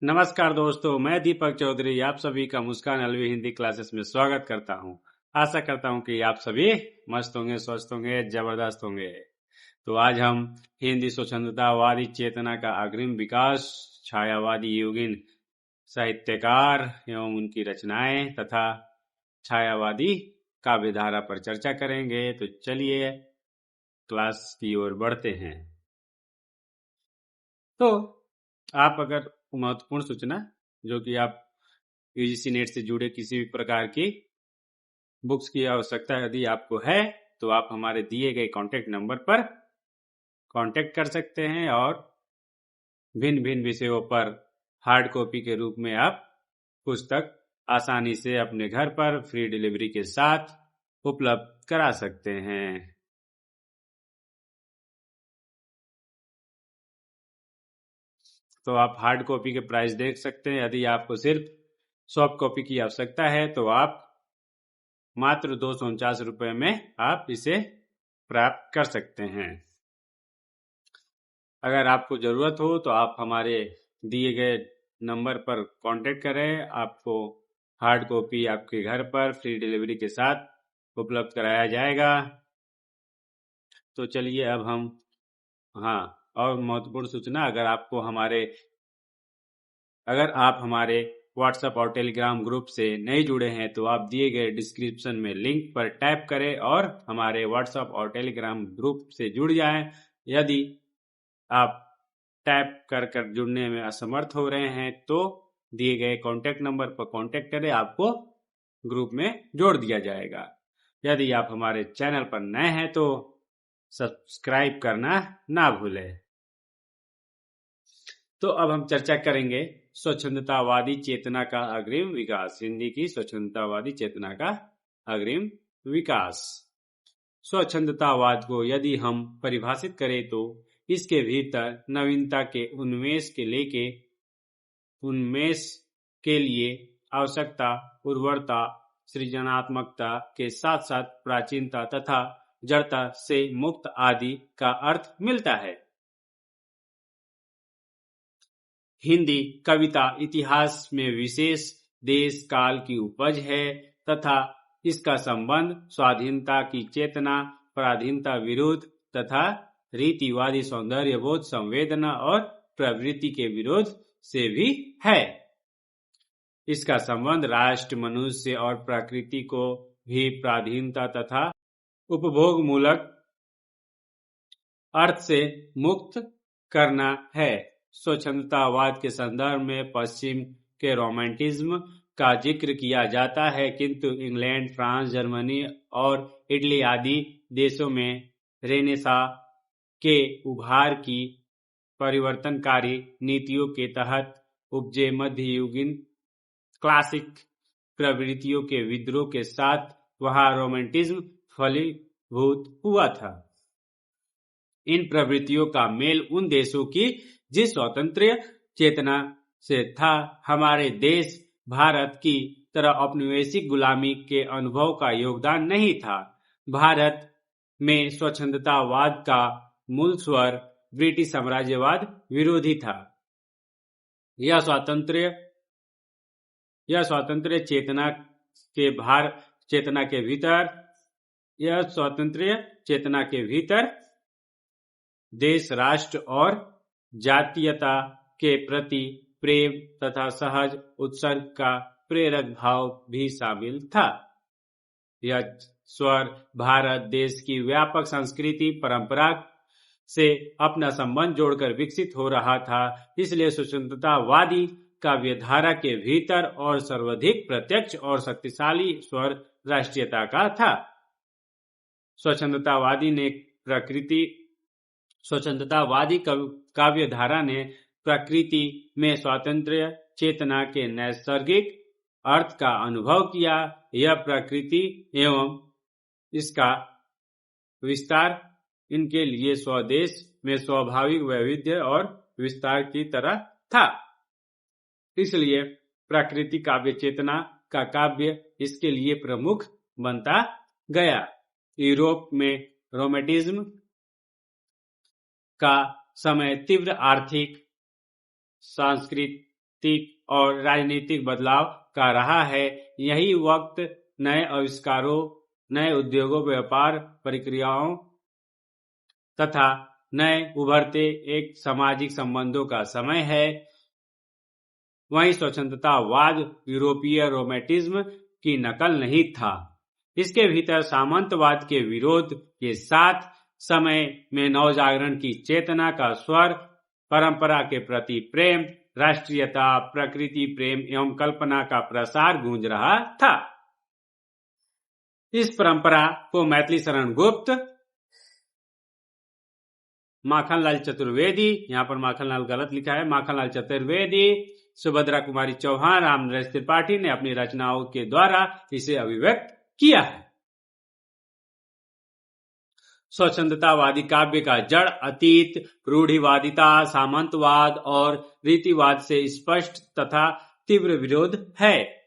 नमस्कार दोस्तों, मैं दीपक चौधरी आप सभी का मुस्कान अलवी हिंदी क्लासेस में स्वागत करता हूं। आशा करता हूं कि आप सभी मस्त होंगे, स्वस्थ होंगे, जबरदस्त होंगे। तो आज हम हिंदी स्वच्छंदतावादी चेतना का अग्रिम विकास, छायावादी युगीन साहित्यकार एवं उनकी रचनाएं तथा छायावादी काव्यधारा पर चर्चा करेंगे। तो चलिए क्लास की ओर बढ़ते हैं। तो आप अगर महत्वपूर्ण सूचना जो कि आप यूजीसी नेट से जुड़े किसी भी प्रकार की बुक्स की आवश्यकता यदि आपको है तो आप हमारे दिए गए कॉन्टेक्ट नंबर पर कॉन्टेक्ट कर सकते हैं और भिन्न भिन्न विषयों पर हार्ड कॉपी के रूप में आप पुस्तक आसानी से अपने घर पर फ्री डिलीवरी के साथ उपलब्ध करा सकते हैं। तो आप हार्ड कॉपी के प्राइस देख सकते हैं। यदि आपको सिर्फ सॉफ्ट कॉपी की आवश्यकता है तो आप मात्र 249 रुपये में आप इसे प्राप्त कर सकते हैं। अगर आपको जरूरत हो तो आप हमारे दिए गए नंबर पर कांटेक्ट करें। आपको हार्ड कॉपी आपके घर पर फ्री डिलीवरी के साथ उपलब्ध कराया जाएगा। तो चलिए अब हम और महत्वपूर्ण सूचना, अगर आप हमारे व्हाट्सएप और टेलीग्राम ग्रुप से नहीं जुड़े हैं तो आप दिए गए डिस्क्रिप्शन में लिंक पर टैप करें और हमारे व्हाट्सएप और टेलीग्राम ग्रुप से जुड़ जाएं। यदि आप टैप कर जुड़ने में असमर्थ हो रहे हैं तो दिए गए कॉन्टेक्ट नंबर पर कॉन्टेक्ट करें, आपको ग्रुप में जोड़ दिया जाएगा। यदि आप हमारे चैनल पर नए हैं तो सब्सक्राइब करना ना भूलें। तो अब हम चर्चा करेंगे स्वच्छंदतावादी चेतना का अग्रिम विकास। हिंदी की स्वच्छंदतावादी चेतना का अग्रिम विकास। स्वच्छंदतावाद को यदि हम परिभाषित करें तो इसके भीतर नवीनता के उन्मेष के लिए आवश्यकता, उर्वरता, सृजनात्मकता के साथ साथ प्राचीनता तथा जड़ता से मुक्त आदि का अर्थ मिलता है। हिंदी कविता इतिहास में विशेष देश काल की उपज है तथा इसका संबंध स्वाधीनता की चेतना, पराधीनता विरोध तथा रीतिवादी सौंदर्यबोध, संवेदना और प्रवृत्ति के विरोध से भी है। इसका संबंध राष्ट्र, मनुष्य और प्रकृति को भी पराधीनता तथा उपभोगमूलक अर्थ से मुक्त करना है। स्वच्छंदतावाद के संदर्भ में पश्चिम के रोमांटिज्म का जिक्र किया जाता है, किंतु इंग्लैंड, फ्रांस, जर्मनी और इटली आदि देशों में रेनेसां के उभार की परिवर्तनकारी नीतियों के तहत उपजे मध्ययुगीन क्लासिक प्रवृत्तियों के विद्रोह के साथ वहां रोमांटिज्म फलीभूत हुआ था। इन प्रवृत्तियों का मेल उन देशों की जिस स्वतंत्र चेतना से था। हमारे देश भारत की तरह औपनिवेशिक गुलामी के अनुभव का योगदान नहीं था। भारत में स्वच्छंदतावाद का मूल स्वर ब्रिटिश साम्राज्यवाद विरोधी था। यह स्वातंत्र्य चेतना के भीतर देश, राष्ट्र और जातीयता के प्रति प्रेम तथा सहज उत्सर्ग का प्रेरक भाव भी शामिल था। यह स्वर भारत देश की व्यापक सांस्कृतिक परंपरा से अपना संबंध जोड़कर विकसित हो रहा था। इसलिए स्वच्छंदतावादी काव्यधारा के भीतर और सर्वाधिक प्रत्यक्ष और शक्तिशाली स्वर राष्ट्रीयता का था। स्वच्छंदतावादी काव्यधारा ने प्रकृति में स्वातंत्र्य चेतना के नैसर्गिक अर्थ का अनुभव किया। यह प्रकृति एवं इसका विस्तार इनके लिए स्वदेश में स्वाभाविक वैविध्य और विस्तार की तरह था। इसलिए प्रकृति काव्य चेतना का काव्य इसके लिए प्रमुख बनता गया। यूरोप में रोमांटिज्म का समय तीव्र आर्थिक, सांस्कृतिक और राजनीतिक बदलाव का रहा है। यही वक्त नए आविष्कारों, नए उद्योगों, व्यापार प्रक्रियाओं तथा नए उभरते एक सामाजिक संबंधों का समय है। वहीं स्वतंत्रतावाद यूरोपीय रोमांटिज्म की नकल नहीं था। इसके भीतर सामंतवाद के विरोध के साथ समय में नवजागरण की चेतना का स्वर, परंपरा के प्रति प्रेम, राष्ट्रीयता, प्रकृति प्रेम एवं कल्पना का प्रसार गूंज रहा था। इस परंपरा को मैथिली शरण गुप्त, माखनलाल चतुर्वेदी, यहाँ पर माखनलाल गलत लिखा है, माखनलाल चतुर्वेदी, सुभद्रा कुमारी चौहान, रामनरेश त्रिपाठी ने अपनी रचनाओं के द्वारा इसे अभिव्यक्त किया है। स्वच्छंदतावादी काव्य का जड़ अतीत, रूढ़िवादिता, सामंतवाद और रीतिवाद से स्पष्ट तथा तीव्र विरोध है।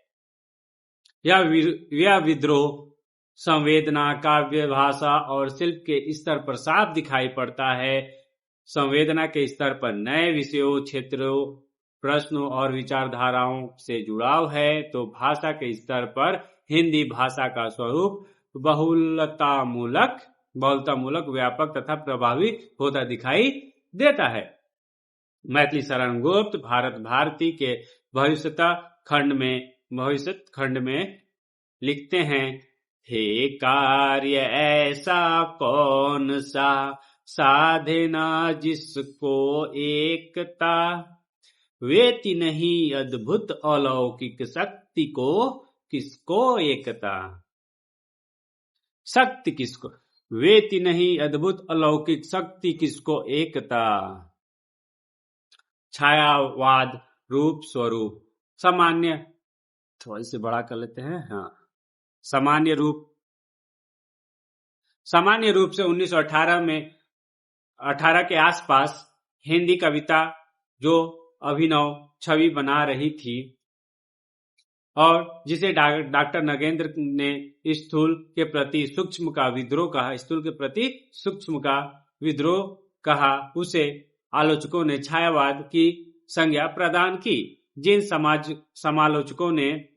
यह विद्रोह संवेदना, काव्य, भाषा और शिल्प के स्तर पर साफ दिखाई पड़ता है। संवेदना के स्तर पर नए विषयों, क्षेत्रों, प्रश्नों और विचारधाराओं से जुड़ाव है, तो भाषा के स्तर पर हिंदी भाषा का स्वरूप बहुलतामूलक, व्यापक तथा प्रभावी होता दिखाई देता है। मैथिली शरण गुप्त भारत भारती के भविष्य खंड में लिखते हैं, हे कार्य ऐसा कौन सा साधे ना जिसको एकता, वेति नहीं अद्भुत अलौकिक शक्ति को किसको एकता। शक्ति किसको, वेति नहीं अद्भुत अलौकिक शक्ति किसको एकता। छायावाद रूप स्वरूप सामान्य, थोड़ा इसे बड़ा कर लेते हैं, हाँ, सामान्य रूप से 1918 के आसपास हिंदी कविता जो अभिनव छवि बना रही थी और जिसे डॉक्टर नगेंद्र ने स्थूल के प्रति सूक्ष्म का विद्रोह कहा, उसे आलोचकों ने छायावाद की संज्ञा प्रदान की। जिन समालोचकों ने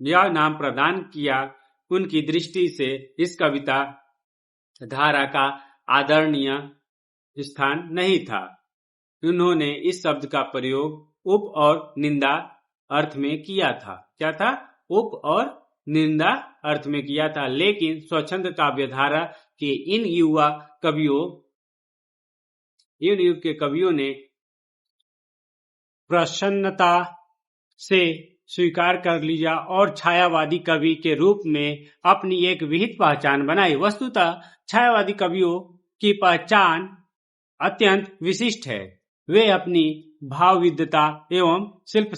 यह नाम प्रदान किया, उनकी दृष्टि से इस कविता धारा का आदरणीय स्थान नहीं था। उन्होंने इस शब्द का प्रयोग उप और निंदा अर्थ में किया था। क्या था? उप और निंदा अर्थ में किया था। लेकिन स्वच्छंद काव्य धारा के इन युग के कवियों ने प्रसन्नता से स्वीकार कर लिया और छायावादी कवि के रूप में अपनी एक विहित पहचान बनाई। वस्तुतः छायावादी कवियों की पहचान अत्यंत विशिष्ट है। वे अपनी भावविद्वता एवं शिल्प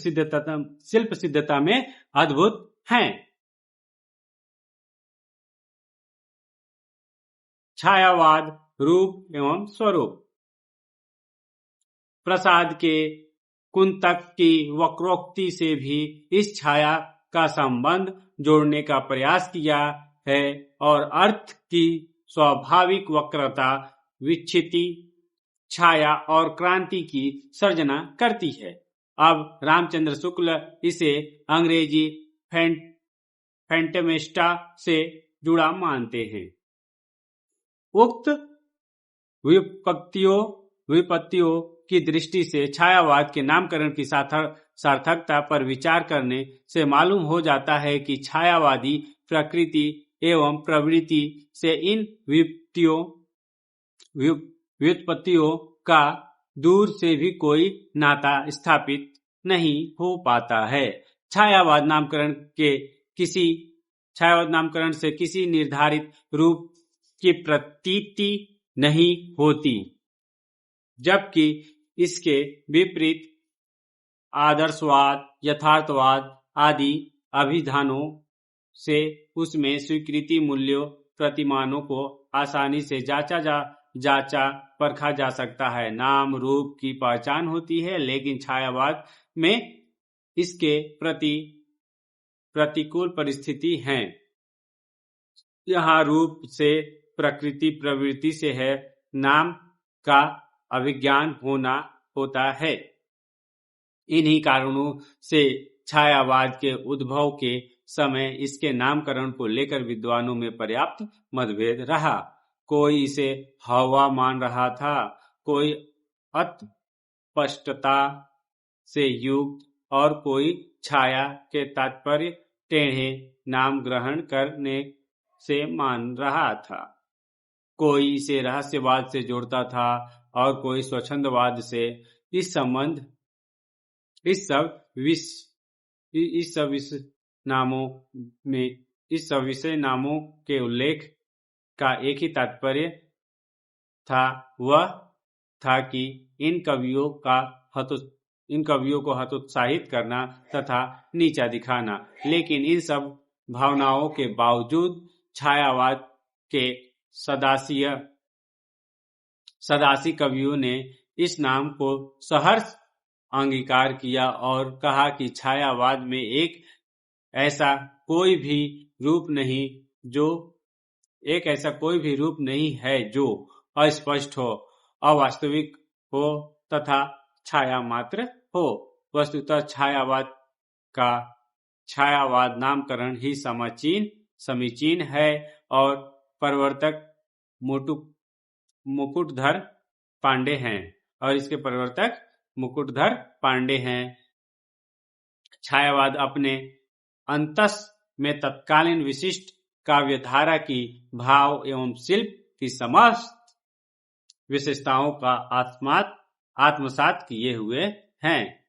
सिद्धता में अद्भुत हैं। छायावाद रूप एवं स्वरूप। प्रसाद के कुंतक की वक्रोक्ति से भी इस छाया का संबंध जोड़ने का प्रयास किया है और अर्थ की स्वाभाविक वक्रता, विच्छिति, छाया और क्रांति की सर्जना करती है। अब रामचंद्र शुक्ल इसे अंग्रेजी फैंटमेस्टा से जुड़ा मानते हैं। उक्त विपत्तियों की दृष्टि से छायावाद के नामकरण की सार्थकता पर विचार करने से मालूम हो जाता है कि छायावादी प्रकृति एवं प्रवृत्ति से इन व्युत्पत्तियों का दूर से भी कोई नाता स्थापित नहीं हो पाता है। छायावाद नामकरण से किसी निर्धारित रूप की प्रतीति नहीं होती, जबकि इसके विपरीत आदर्शवाद, यथार्थवाद आदि अभिधानों से उसमें स्वीकृति मूल्यों, प्रतिमानों को आसानी से जांचा परखा जा सकता है। नाम रूप की पहचान होती है, लेकिन छायावाद में इसके प्रति प्रतिकूल परिस्थिति है। यहाँ रूप से प्रकृति प्रवृत्ति से है, नाम का अभिज्ञान होता है। इन्हीं कारणों से छायावाद के उद्भव के समय इसके नामकरण को लेकर विद्वानों में पर्याप्त मतभेद रहा। कोई इसे हवा मान रहा था, कोई अस्पष्टता से युक्त और कोई छाया के तात्पर्य टेढ़े नाम ग्रहण करने से मान रहा था। कोई इसे रहस्यवाद से जोड़ता था और कोई स्वच्छंदवाद से। इस सब विषय नामों के उल्लेख का एक ही तात्पर्य था, वह था कि इन कवियों को हतोत्साहित करना तथा नीचा दिखाना। लेकिन इन सब भावनाओं के बावजूद छायावाद के सदासी कवियों ने इस नाम को सहर्ष अंगीकार किया और कहा कि छायावाद में एक ऐसा कोई भी रूप नहीं है जो अस्पष्ट हो, अवास्तविक हो तथा छाया मात्र हो। वस्तुतः छायावाद नामकरण ही समीचीन है और प्रवर्तक मुकुटधर पांडे हैं। छायावाद अपने अंतस में तत्कालीन विशिष्ट काव्यधारा की भाव एवं शिल्प की समस्त विशेषताओं का आत्मसात किए हुए हैं।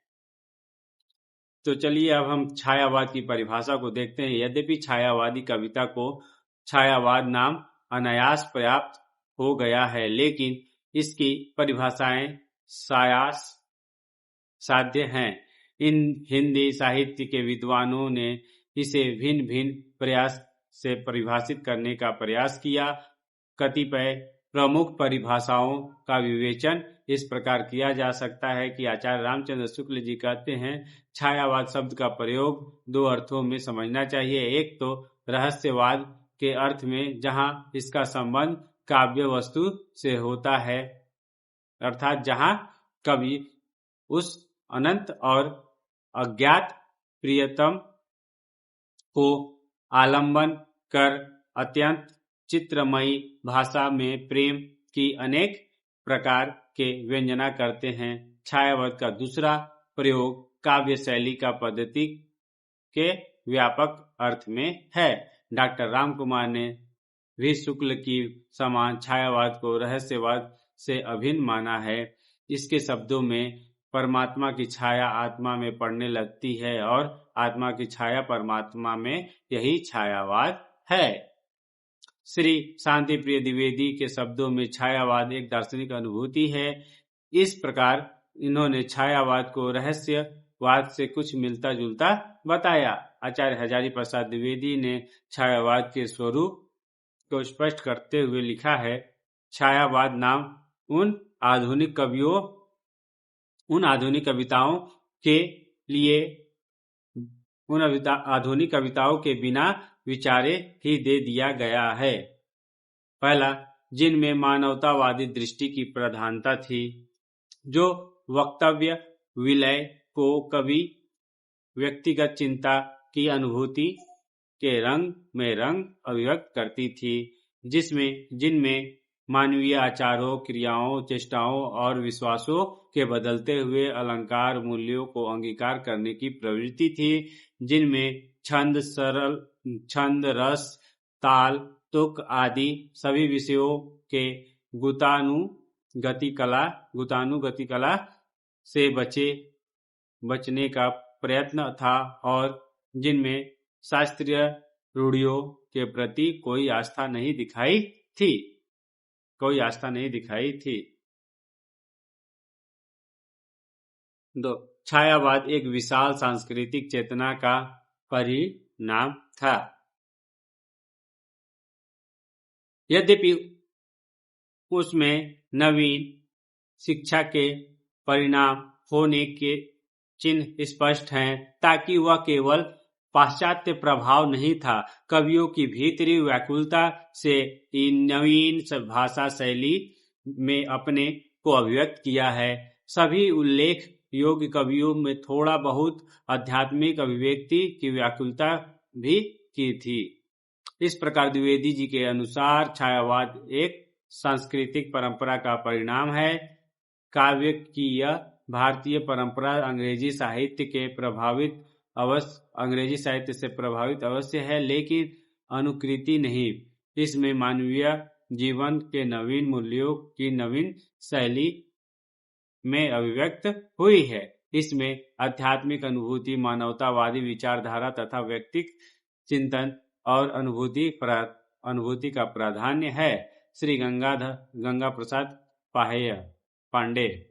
तो चलिए अब हम छायावाद की परिभाषा को देखते हैं। यद्यपि छायावादी कविता को छायावाद नाम अनायास प्राप्त हो गया है, लेकिन इसकी परिभाषाएं साध्य हैं। इन हिंदी साहित्य के विद्वानों ने इसे भिन्न भिन्न प्रयास से परिभाषित करने का प्रयास किया। कतिपय प्रमुख परिभाषाओं का विवेचन इस प्रकार किया जा सकता है कि आचार्य रामचंद्र शुक्ल जी कहते हैं, छायावाद शब्द का प्रयोग दो अर्थों में समझना चाहिए। एक तो रहस्यवाद के अर्थ में, जहां इसका संबंध काव्य वस्तु से होता है, अर्थात जहां कवि उस अनंत और अज्ञात प्रियतम को आलंबन कर अत्यंत चित्रमयी भाषा में प्रेम की अनेक प्रकार के व्यंजना करते हैं। छायावाद का दूसरा प्रयोग काव्य शैली का पद्धति के व्यापक अर्थ में है। डॉक्टर रामकुमार ने भी शुक्ल की समान छायावाद को रहस्यवाद से अभिन्न माना है। इसके शब्दों में परमात्मा की छाया आत्मा में पड़ने लगती है और आत्मा की छाया परमात्मा में, यही छायावाद है। श्री शांति प्रिय द्विवेदी के शब्दों में छायावाद एक दार्शनिक अनुभूति है। इस प्रकार इन्होंने छायावाद को रहस्यवाद से कुछ मिलता जुलता बताया। आचार्य हजारी प्रसाद द्विवेदी ने छायावाद के स्वरूप को स्पष्ट करते हुए लिखा है, छायावाद नाम उन आधुनिक कविताओं के बिना विचारे ही दे दिया गया है। पहला, जिनमें मानवतावादी दृष्टि की प्रधानता थी, जो वक्तव्य विलय को कवि व्यक्तिगत चिंता की अनुभूति के रंग में रंग अभिव्यक्त करती थी, जिनमें मानवीय आचारों, क्रियाओं, चेष्टाओं और विश्वासों के बदलते हुए अलंकार मूल्यों को अंगीकार करने की प्रवृत्ति थी, जिनमें छंद, रस, ताल, तुक आदि सभी विषयों के गुतानुगति कला से बचने का प्रयत्न था और जिनमें शास्त्रीय रूढ़ियों के प्रति कोई आस्था नहीं दिखाई थी। 2. छायावाद एक विशाल सांस्कृतिक चेतना का परिणाम था। यद्यपि उसमें नवीन शिक्षा के परिणाम होने के चिन्ह स्पष्ट हैं, ताकि वह केवल पाश्चात्य प्रभाव नहीं था। कवियों की भीतरी व्याकुलता से नवीन भाषा शैली में अपने को अभिव्यक्त किया है। सभी उल्लेख योग्य कवियों में थोड़ा बहुत आध्यात्मिक अभिव्यक्ति की व्याकुलता भी की थी। इस प्रकार द्विवेदी जी के अनुसार छायावाद एक सांस्कृतिक परंपरा का परिणाम है। काव्य की यह भारतीय परंपरा अंग्रेजी साहित्य से प्रभावित अवश्य है, लेकिन अनुकृति नहीं। इसमें मानवीय जीवन के नवीन मूल्यों की नवीन शैली में अभिव्यक्त हुई है। इसमें आध्यात्मिक अनुभूति, मानवतावादी विचारधारा तथा व्यक्तिगत चिंतन और अनुभूति का प्राधान्य है। श्री गंगा प्रसाद पांडे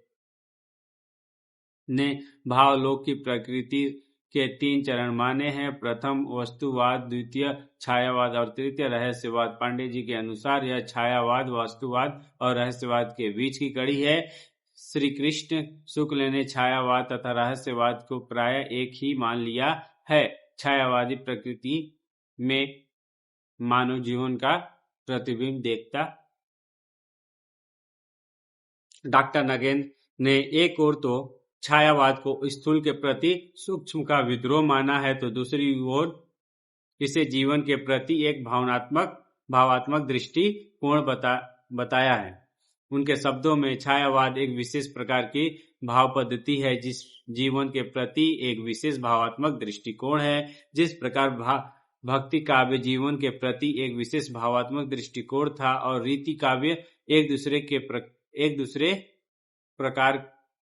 ने भावलोक की प्रकृति के 3 चरण माने हैं। प्रथम वस्तुवाद, द्वितीय छायावाद और तृतीय रहस्यवाद। पांडे जी के अनुसार यह छायावाद वस्तुवाद और रहस्यवाद के बीच की कड़ी है। श्री कृष्ण शुक्ल ने छायावाद तथा रहस्यवाद को प्राय एक ही मान लिया है। छायावादी प्रकृति में मानव जीवन का प्रतिबिंब देखता। डॉक्टर नगेंद्र ने एक ओर तो छायावाद को स्थूल के प्रति सूक्ष्म का विद्रोह माना है, तो दूसरी ओर इसे जीवन के प्रति एक भावात्मक दृष्टिकोण बताया है। उनके शब्दों में छायावाद एक विशेष प्रकार की भाव पद्धति है, जिस जीवन के प्रति एक विशेष भावात्मक दृष्टिकोण है। जिस प्रकार भक्ति काव्य जीवन के प्रति एक विशेष भावात्मक दृष्टिकोण था और रीति काव्य एक दूसरे प्रकार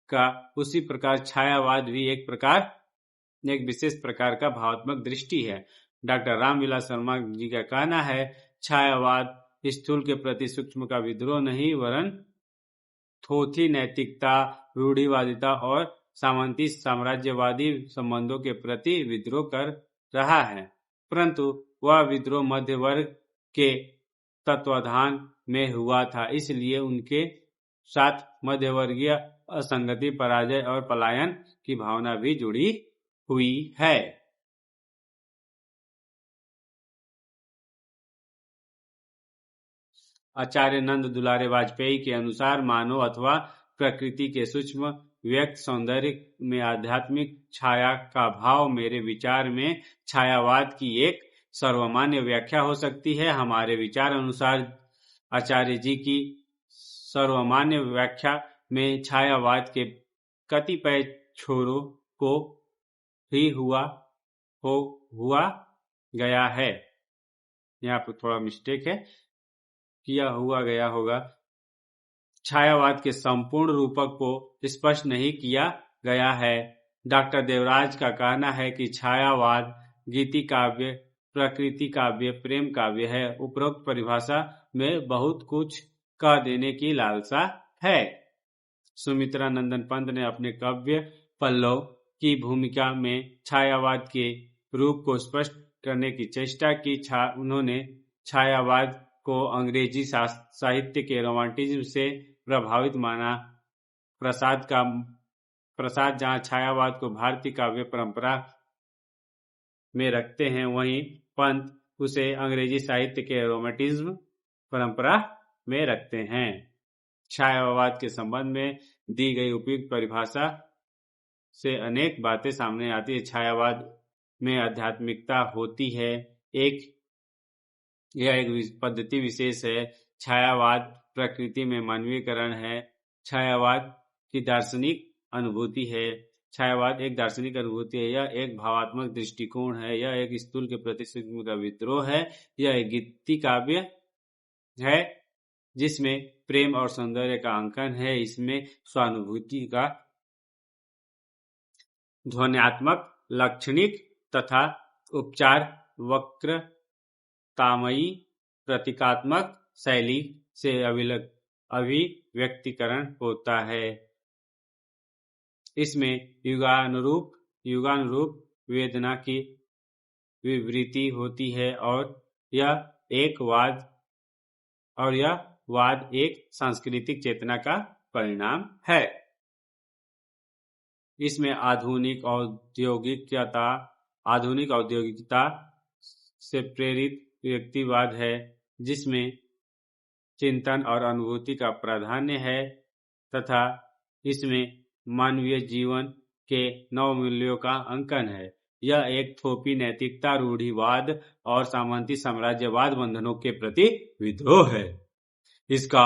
का, उसी प्रकार छायावाद भी एक विशेष प्रकार का भावात्मक दृष्टि है। डॉक्टर रामविलास शर्मा जी का कहना है, छायावाद स्थूल के प्रति सूक्ष्म का विद्रोह नहीं, वरन थोथी नैतिकता, रूढ़िवादिता और सामंती साम्राज्यवादी संबंधों के प्रति विद्रोह कर रहा है। परंतु वह विद्रोह मध्य वर्ग के तत्वाधान में हुआ था, इसलिए उनके साथ मध्यवर्गीय असंगति, पराजय और पलायन की भावना भी जुड़ी हुई है। आचार्य नंद दुलारे वाजपेयी के अनुसार मानव अथवा प्रकृति के सूक्ष्म व्यक्त सौंदर्य में आध्यात्मिक छाया का भाव मेरे विचार में छायावाद की एक सर्वमान्य व्याख्या हो सकती है। हमारे विचार अनुसार आचार्य जी की सर्वमान्य व्याख्या में छायावाद के कतिपय छोरों को ही हुआ गया है। यहाँ पर थोड़ा मिस्टेक है, किया हुआ गया होगा। छायावाद के संपूर्ण रूपक को स्पष्ट नहीं किया गया है। डॉक्टर देवराज का कहना है कि छायावाद गीति काव्य, प्रकृति काव्य, प्रेम काव्य है। उपरोक्त परिभाषा में बहुत कुछ कह देने की लालसा है। सुमित्रा नंदन पंत ने अपने काव्य पल्लव की भूमिका में छायावाद के रूप को स्पष्ट करने की चेष्टा की। उन्होंने छायावाद को अंग्रेजी साहित्य के रोमांटिज्म से प्रभावित माना। प्रसाद जहां छायावाद को भारतीय काव्य परंपरा में रखते हैं, वहीं पंत उसे अंग्रेजी साहित्य के रोमांटिज्म परंपरा में रखते हैं। छायावाद के संबंध में दी गई उपयुक्त परिभाषा से अनेक बातें सामने आती है। छायावाद में आध्यात्मिकता होती है, यह एक पद्धति विशेष है। छायावाद प्रकृति में मानवीकरण है। छायावाद की दार्शनिक अनुभूति है। छायावाद एक दार्शनिक अनुभूति है। यह एक भावात्मक दृष्टिकोण है। यह एक स्थूल के प्रति सूक्ष्म का विद्रोह है। यह एक गीति काव्य है जिसमें प्रेम और सौंदर्य का अंकन है। इसमें स्वानुभूति का ध्वन्यात्मक, लक्षणिक तथा उपचार वक्रतामयी प्रतीकात्मक शैली से अभिव्यक्तिकरण होता है। इसमें युगानुरूप वेदना की विवृत्ति होती है और यह वाद एक सांस्कृतिक चेतना का परिणाम है। इसमें आधुनिक औद्योगिकता से प्रेरित व्यक्तिवाद है, जिसमें चिंतन और अनुभूति का प्राधान्य है, तथा इसमें मानवीय जीवन के नव मूल्यों का अंकन है। यह एक थोपी नैतिकता, रूढ़िवाद और सामंती साम्राज्यवाद बंधनों के प्रति विद्रोह है। इसका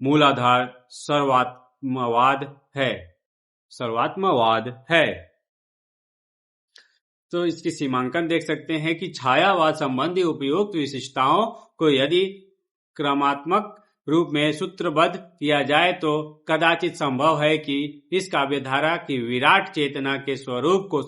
मूलाधार सर्वात्मवाद है। तो इसकी सीमांकन देख सकते हैं कि छायावाद संबंधी उपयुक्त विशिष्टताओं को यदि क्रमात्मक रूप में सूत्रबद्ध किया जाए तो कदाचित संभव है कि इस काव्यधारा की विराट चेतना के स्वरूप को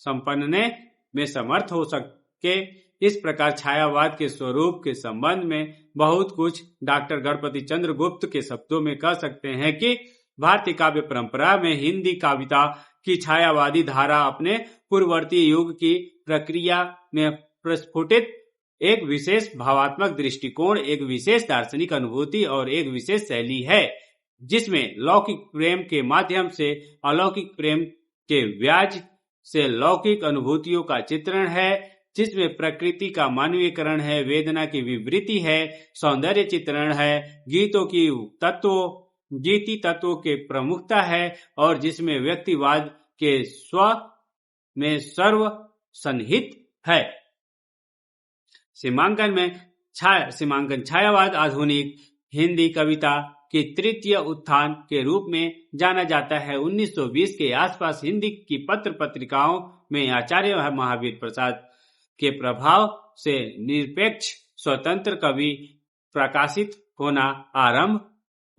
संपन्नने में समर्थ हो सके। इस प्रकार छायावाद के स्वरूप के संबंध में बहुत कुछ डॉक्टर गणपति चंद्र गुप्त के शब्दों में कह सकते हैं कि भारतीय काव्य परंपरा में हिंदी कविता की छायावादी धारा अपने पूर्ववर्ती युग की प्रक्रिया में प्रस्फुटित एक विशेष भावात्मक दृष्टिकोण, एक विशेष दार्शनिक अनुभूति और एक विशेष शैली है, जिसमें लौकिक प्रेम के माध्यम से अलौकिक प्रेम के व्याज से लौकिक अनुभूतियों का चित्रण है, जिसमें प्रकृति का मानवीकरण है, वेदना की विवृत्ति है, सौंदर्य चित्रण है, गीति तत्वों के प्रमुखता है और जिसमें व्यक्तिवाद के स्व में सर्व सन्निहित है। सीमांकन छायावाद आधुनिक हिंदी कविता की तृतीय उत्थान के रूप में जाना जाता है। 1920 के आसपास हिंदी की पत्र पत्रिकाओं में आचार्य महावीर प्रसाद के प्रभाव से निरपेक्ष स्वतंत्र कवि प्रकाशित होना आरंभ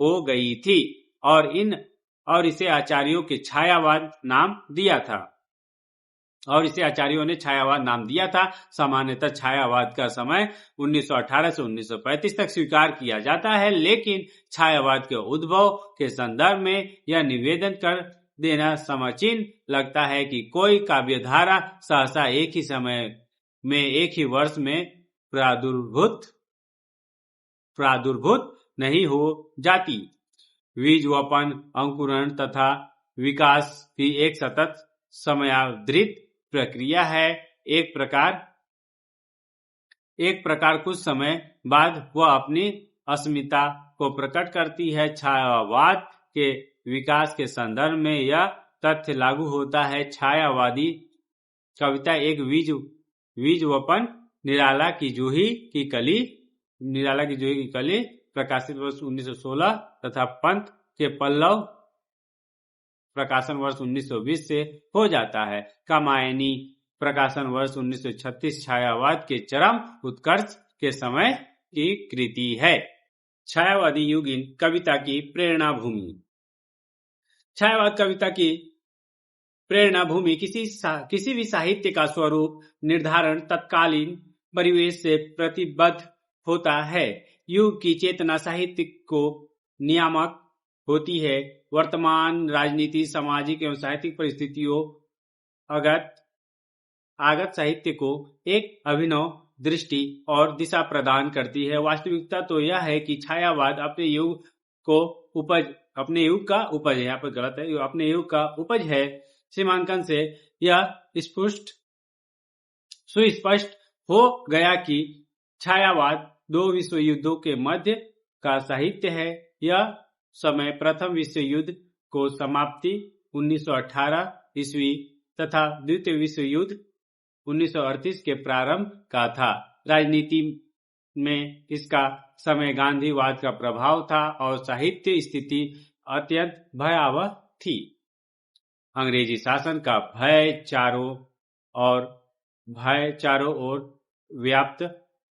हो गई थी और इसे आचार्यों के छायावाद नाम दिया था सामान्यतः छायावाद का समय 1918 से 1935 तक स्वीकार किया जाता है, लेकिन छायावाद के उद्भव के संदर्भ में यह निवेदन कर देना समीचीन लगता है कि कोई काव्यधारा सहसा एक ही समय में एक ही वर्ष में प्रादुर्भूत नहीं हो जाती। बीजवपन, अंकुरण तथा विकास भी एक सतत समयावधित प्रक्रिया है। एक प्रकार कुछ समय बाद वह अपनी अस्मिता को प्रकट करती है। छायावाद के विकास के संदर्भ में यह तथ्य लागू होता है। छायावादी कविता एक बीजवपन निराला की जूही की कली प्रकाशित वर्ष 1916 तथा पंत के पल्लव प्रकाशन वर्ष 1920 से हो जाता है। कामायनी प्रकाशन वर्ष 1936 छायावाद के चरम उत्कर्ष के समय की कृति है। छायावादी युगीन कविता की प्रेरणा भूमि। छायावाद कविता की प्रेरणा भूमि किसी भी साहित्य का स्वरूप निर्धारण तत्कालीन परिवेश से प्रतिबद्ध होता है। युग की चेतना साहित्य को नियामक होती है। वर्तमान राजनीति, सामाजिक एवं साहित्यिक परिस्थितियों आगत साहित्य को एक अभिनव दृष्टि और दिशा प्रदान करती है। वास्तविकता तो यह है कि छायावाद अपने युग का उपज है। यहाँ पर गलत है, अपने युग का उपज है। सीमांकन से यह सुस्पष्ट हो गया कि छायावाद 2 विश्व युद्धों के मध्य का साहित्य है। यह समय प्रथम विश्व युद्ध को समाप्ति 1918 ईस्वी तथा द्वितीय विश्व युद्ध 1938 के प्रारंभ का था। राजनीति में इसका समय गांधीवाद का प्रभाव था और साहित्य स्थिति अत्यंत भयावह थी। अंग्रेजी शासन का भय चारों ओर व्याप्त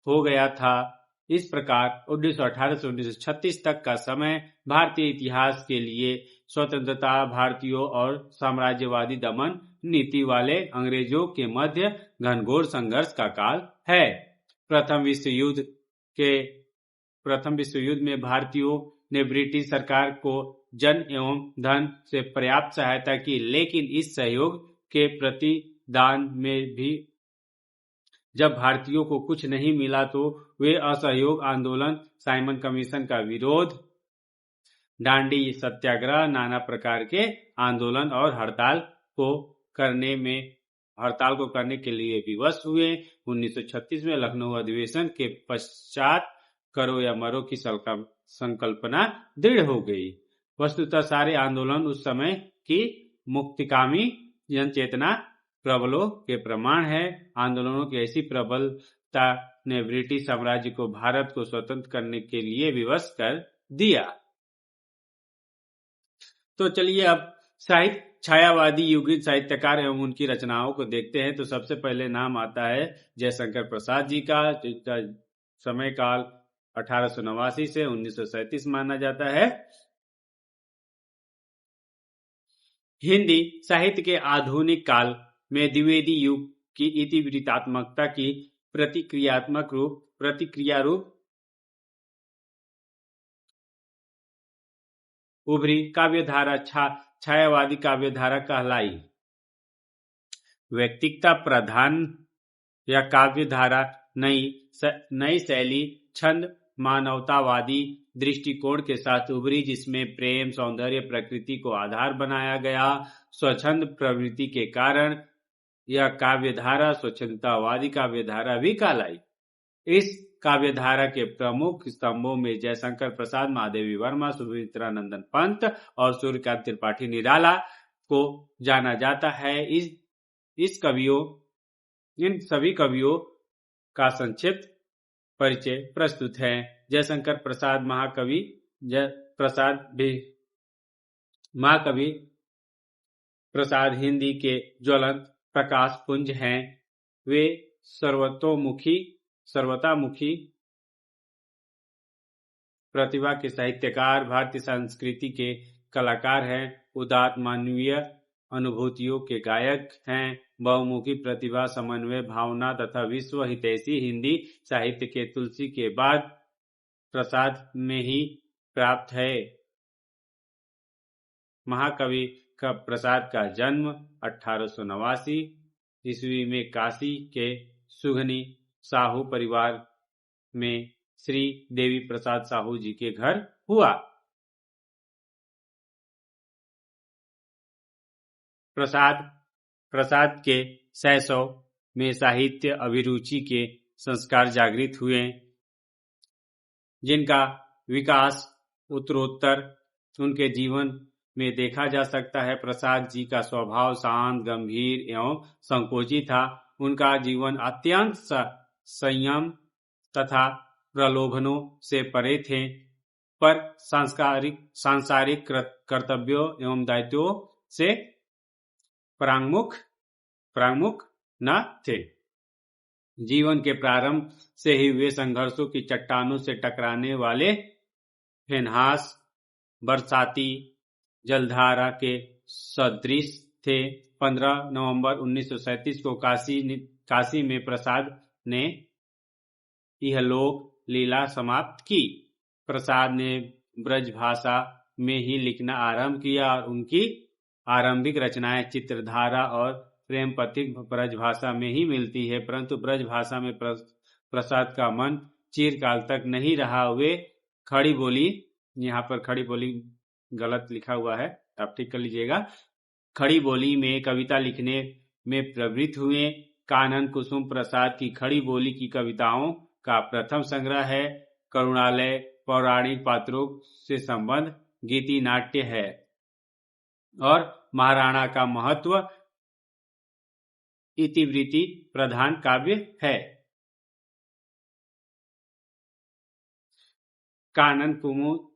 हो गया था। इस प्रकार 1918 से 1936 तक का समय भारतीय इतिहास के लिए स्वतंत्रता भारतीयों और साम्राज्यवादी दमन नीति वाले अंग्रेजों के मध्य घनघोर संघर्ष का काल है। प्रथम विश्व युद्ध में भारतीयों ने ब्रिटिश सरकार को जन एवं धन से पर्याप्त सहायता की, लेकिन इस सहयोग के प्रतिदान में भी जब भारतीयों को कुछ नहीं मिला तो वे असहयोग आंदोलन, साइमन कमीशन का विरोध, डांडी सत्याग्रह, नाना प्रकार के आंदोलन और हड़ताल को करने के लिए विवश हुए। 1936 में लखनऊ अधिवेशन के पश्चात करो या मरो की संकल्पना दृढ़ हो गई। वस्तुतः सारे आंदोलन उस समय की मुक्तिकामी जन चेतना प्रबलों के प्रमाण है। आंदोलनों की ऐसी प्रबलता ने ब्रिटिश साम्राज्य को भारत को स्वतंत्र करने के लिए विवश कर दिया। तो चलिए अब साहित्य छायावादी युगीन साहित्यकार एवं उनकी रचनाओं को देखते हैं। तो सबसे पहले नाम आता है जयशंकर प्रसाद जी का, जिसका समय काल 1889 से 1937 माना जाता है। हिंदी साहित्य के आधुनिक काल में द्विवेदी युग की इतिवृत्तात्मकता की प्रतिक्रिया रूप उभरी काव्यधारा छायावादी काव्यधारा कहलाई। व्यक्तिगता प्रधान या काव्यधारा नई शैली छंद मानवतावादी दृष्टिकोण के साथ उभरी, जिसमें प्रेम, सौंदर्य, प्रकृति को आधार बनाया गया। स्वच्छंद प्रवृत्ति के कारण यह काव्यधारा स्वच्छंदतावादी काव्यधारा भी कहलाई। इस काव्यधारा के प्रमुख स्तंभों में जयशंकर प्रसाद, महादेवी वर्मा, सुमित्रानंदन पंत और सूर्यकांत त्रिपाठी निराला को जाना जाता है। इन सभी कवियों का संक्षिप्त परिचय प्रस्तुत है। जयशंकर प्रसाद महाकवि प्रसाद हिंदी के ज्वलंत प्रकाश पुंज हैं। वे सर्वतामुखी प्रतिभा के साहित्यकार, भारतीय संस्कृति के कलाकार हैं, उदात्त मानवीय अनुभूतियों के गायक हैं, बहुमुखी प्रतिभा, समन्वय भावना तथा विश्व हितैषी हिंदी साहित्य के तुलसी के बाद प्रसाद में ही प्राप्त है। महाकवि का प्रसाद का जन्म 1889 ईस्वी में काशी के सुघनी साहू परिवार में श्री देवी प्रसाद साहू जी के घर हुआ। प्रसाद के शैशव में साहित्य अभिरुचि के संस्कार जागृत हुए, जिनका विकास उत्तरोत्तर उनके जीवन में देखा जा सकता है। प्रसाद जी का स्वभाव शांत, गंभीर एवं संकोची था। उनका जीवन अत्यंत संयम तथा प्रलोभनों से परे थे, पर सांसारिक कर्तव्यों एवं दायित्वों से परांगमुख न थे। जीवन के प्रारंभ से ही वे संघर्षों की चट्टानों से टकराने वाले फेनहास बरसाती जलधारा के सदृश थे। 15 नवंबर 1937 को काशी में प्रसाद ने इहलोक लीला समाप्त की। प्रसाद ने ब्रजभाषा में ही लिखना आरंभ किया और उनकी आरंभिक रचनाएं चित्रधारा और प्रेम पथिक ब्रजभाषा में ही मिलती है, परंतु ब्रजभाषा में प्रसाद का मन चिरकाल तक नहीं रहा। वे खड़ी बोली, यहाँ पर खड़ी बोली गलत लिखा हुआ है, आप ठीक कर लीजिएगा, खड़ी बोली में कविता लिखने में प्रवृत्त हुए। कानन कुसुम प्रसाद की खड़ी बोली की कविताओं का प्रथम संग्रह है। करुणालय पौराणिक पात्रों से संबंध, गीति नाट्य है और महाराणा का महत्व इतिवृत्ति प्रधान काव्य है। कानन कुमुद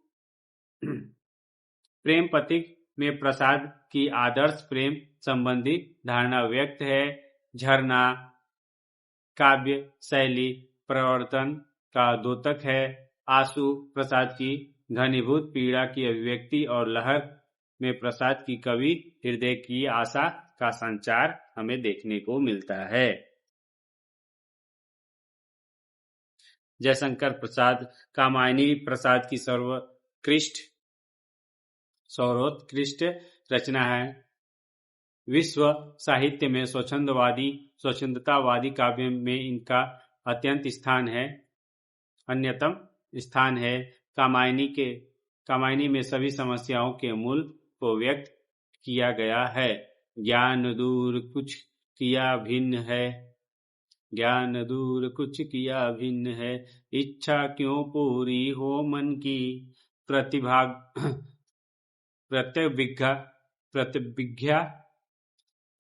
प्रेम पथिक में प्रसाद की आदर्श प्रेम संबंधी धारणा व्यक्त है। झरना काव्य शैली प्रवर्तन का द्योतक है। आंसू प्रसाद की घनीभूत पीड़ा की अभिव्यक्ति और लहर में प्रसाद की कवि हृदय की आशा का संचार हमें देखने को मिलता है। जयशंकर प्रसाद कामायनी प्रसाद की सर्वोत्कृष्ट रचना है। विश्व साहित्य में स्वच्छंदतावादी काव्य में इनका अन्यतम स्थान है। कामायनी में सभी समस्याओं के मूल को व्यक्त किया गया है। ज्ञान दूर कुछ किया भिन्न है, इच्छा क्यों पूरी हो मन की,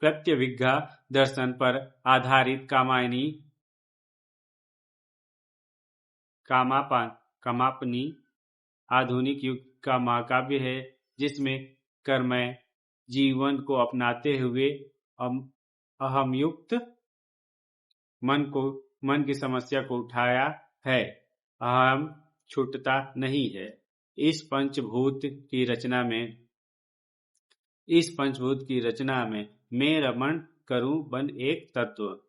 प्रत्यभिज्ञा दर्शन पर आधारित कामापनी आधुनिक युग का महाकाव्य है, जिसमें कर्मय जीवन को अपनाते हुए अहमयुक्त मन की समस्या को उठाया है। अहम छूटता नहीं है। इस पंचभूत की रचना में मैं रमण करूं बन एक तत्व।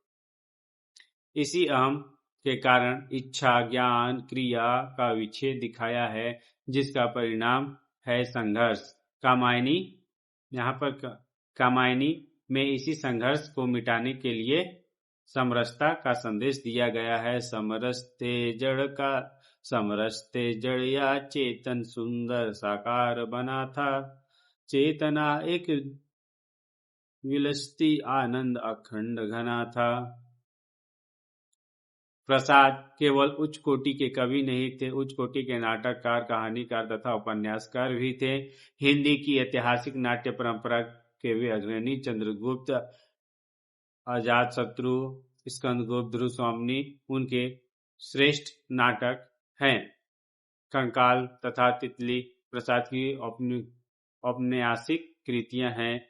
इसी अहम के कारण इच्छा, ज्ञान, क्रिया का विच्छेद दिखाया है, जिसका परिणाम है संघर्ष। कामायनी में इसी संघर्ष को मिटाने के लिए समरसता का संदेश दिया गया है। समरसते जड़ या चेतन सुंदर साकार बना था। चेतना एक विलसती आनंद अखंड घना था। प्रसाद केवल उच्च कोटि के कवि नहीं थे, उच्च कोटि के नाटककार, कहानीकार तथा उपन्यासकार भी थे। हिंदी की ऐतिहासिक नाट्य परंपरा के वे अग्रणी चंद्रगुप्त, अजातशत्रु, स्कंदगुप्त, ध्रुवस्वामिनी उनके श्रेष्ठ नाटक हैं। कंकाल तथा तितली प्रसाद की औपन्यासिक कृतियां हैं।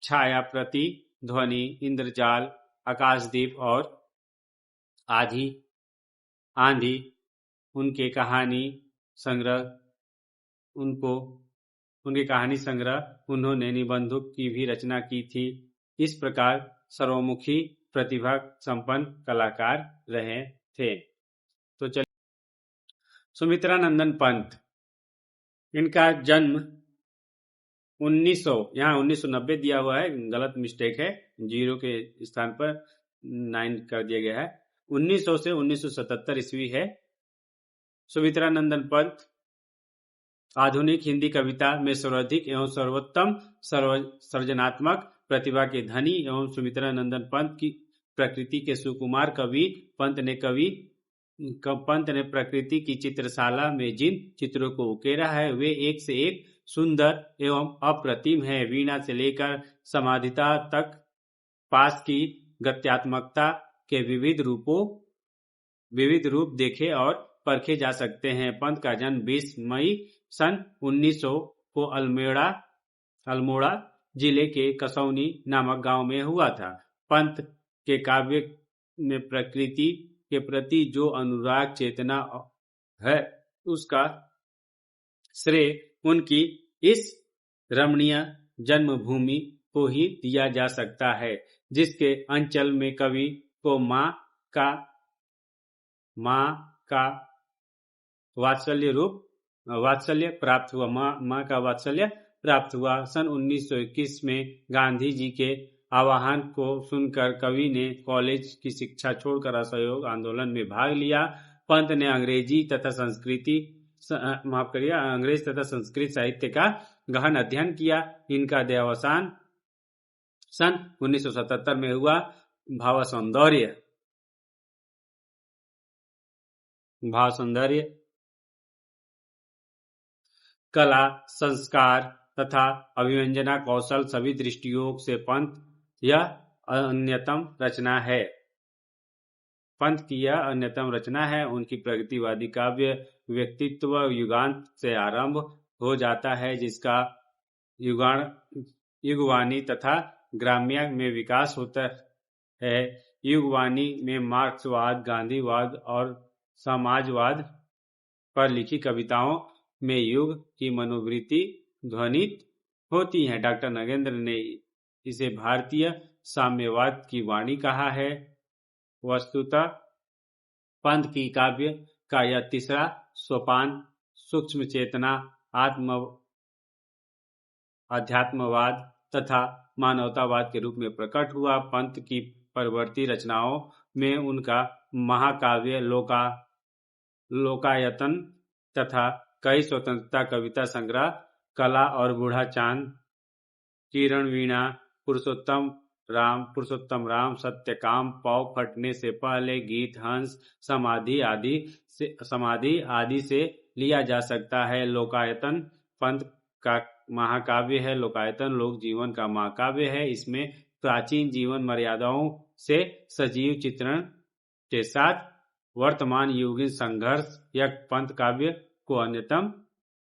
छाया, प्रतिध्वनि, इंद्रजाल, आकाशदीप और आंधी उनके कहानी संग्रह उन्होंने निबंधों की भी रचना की थी। इस प्रकार सर्वमुखी प्रतिभा संपन्न कलाकार रहे थे। तो चलिए, सुमित्रानंदन पंत, इनका जन्म 1990 दिया हुआ है, गलत मिस्टेक है, 0 के स्थान पर 9 कर दिया गया है। 1900 से 1977 ईस्वी है। सुमित्रानंदन पंत आधुनिक हिंदी कविता में सर्वाधिक एवं सर्वोत्तम सृजनात्मक प्रतिभा के धनी एवं सुमित्रानंदन पंत की प्रकृति के सुकुमार कवि। पंत ने प्रकृति की चित्रशाला में जिन चित्रों को उकेरा है, वे एक से एक सुंदर एवं अप्रतिम है। वीणा से लेकर समाधिता तक पास की गत्यात्मकता के विविध रूप देखे और परखे जा सकते हैं। पंत का जन्म 20 मई सन 1900 को अल्मोड़ा जिले के कसौनी नामक गांव में हुआ था। पंत के काव्य में प्रकृति के प्रति जो अनुराग चेतना है, उसका श्रेय उनकी इस रमणीय जन्मभूमि को ही दिया जा सकता है, जिसके अंचल में कवि को माँ का वात्सल्य प्राप्त हुआ। माँ का वात्सल्य प्राप्त हुआ। सन 1921 में गांधी जी के आह्वान को सुनकर कवि ने कॉलेज की शिक्षा छोड़कर असहयोग आंदोलन में भाग लिया। पंत ने अंग्रेज तथा संस्कृत साहित्य का गहन अध्ययन किया। इनका देहावसान सन 1977 में हुआ। भाव सौंदर्य, कला, संस्कार तथा अभिव्यंजना कौशल सभी दृष्टियों से पंत यह अन्यतम रचना है। उनकी प्रगतिवादी काव्य व्यक्तित्व युगांत से आरंभ हो जाता है, जिसका युगवाणी तथा ग्राम्य में विकास होता है। युगवाणी में मार्क्सवाद, गांधीवाद और समाजवाद पर लिखी कविताओं में युग की मनोवृत्ति ध्वनित होती है। डॉक्टर नगेंद्र ने इसे भारतीय साम्यवाद की वाणी कहा है। वस्तुतः पंत की काव्य का यह तीसरा सोपान सूक्ष्म चेतना, अध्यात्मवाद तथा मानवतावाद के रूप में प्रकट हुआ। पंत की परवर्ती रचनाओं में उनका महाकाव्य लोकायतन तथा कई स्वतंत्रता कविता संग्रह, कला और बूढ़ा चांद, किरण वीणा, पुरुषोत्तम राम, सत्यकाम, पाव फटने से पहले, गीत हंस, समाधि आदि से लिया जा सकता है। लोकायतन पंथ का महाकाव्य है। लोकायतन लोक जीवन का महाकाव्य है। इसमें प्राचीन जीवन मर्यादाओं से सजीव चित्रण के साथ वर्तमान युगीन संघर्ष यह पंथ काव्य को अन्यतम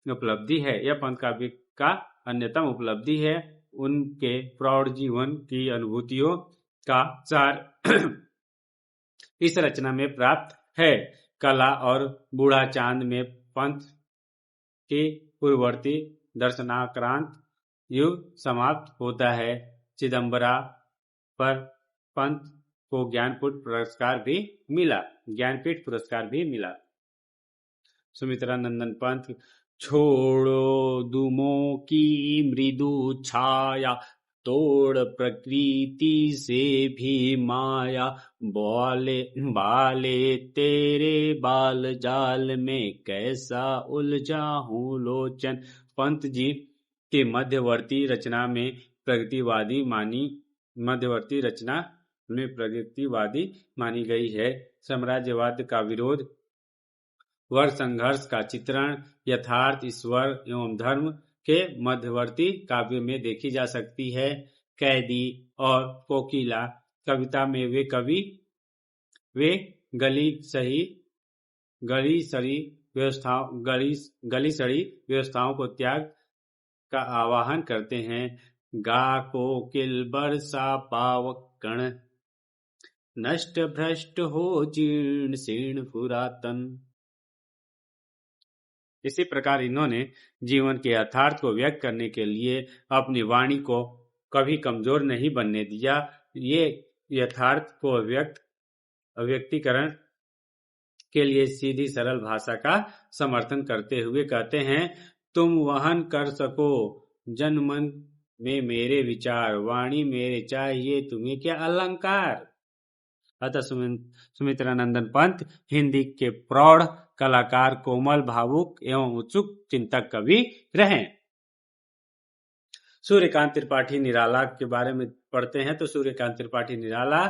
उपलब्धि है। यह पंथ काव्य का अन्यतम उपलब्धि है। उनके प्रौढ़ जीवन की अनुभूतियों का सार इस रचना में प्राप्त है। कला और बूढ़ा चांद में पंथ के पूर्ववर्ती दर्शनाक्रांत युग समाप्त होता है। चिदम्बरा पर पंथ को ज्ञानपीठ पुरस्कार भी मिला। सुमित्रा नंदन पंथ छोड़ो दुमों की मृदु छाया, तोड़ प्रकृति से भी माया, बाले तेरे बाल जाल में कैसा उलझा हूँ लोचन। पंत जी के मध्यवर्ती रचना में प्रगतिवादी मानी गई है। साम्राज्यवाद का विरोध, वर्ग संघर्ष का चित्रण, यथार्थ, ईश्वर एवं धर्म के मध्यवर्ती काव्य में देखी जा सकती है। कैदी और कोकिला कविता में वे गली सड़ी व्यवस्थाओं को त्याग का आह्वान करते हैं। गा कोकिल बरसा पावकण, नष्ट भ्रष्ट हो जीर्ण शीर्ण पुरातन। इसी प्रकार इन्होंने जीवन के यथार्थ को व्यक्त करने के लिए अपनी वाणी को कभी कमजोर नहीं बनने दिया। ये यथार्थ को अव्यक्तीकरण के लिए सीधी सरल भाषा का समर्थन करते हुए कहते हैं, तुम वहन कर सको जनमन में मेरे विचार, वाणी मेरे चाहिए तुम्हें क्या अलंकार। अतः सुमित्रानंदन पंत हिंदी के प्रौढ़ कलाकार, कोमल, भावुक एवं उत्सुक चिंतक कवि रहे। सूर्यकांत त्रिपाठी निराला के बारे में पढ़ते हैं तो सूर्यकांत त्रिपाठी निराला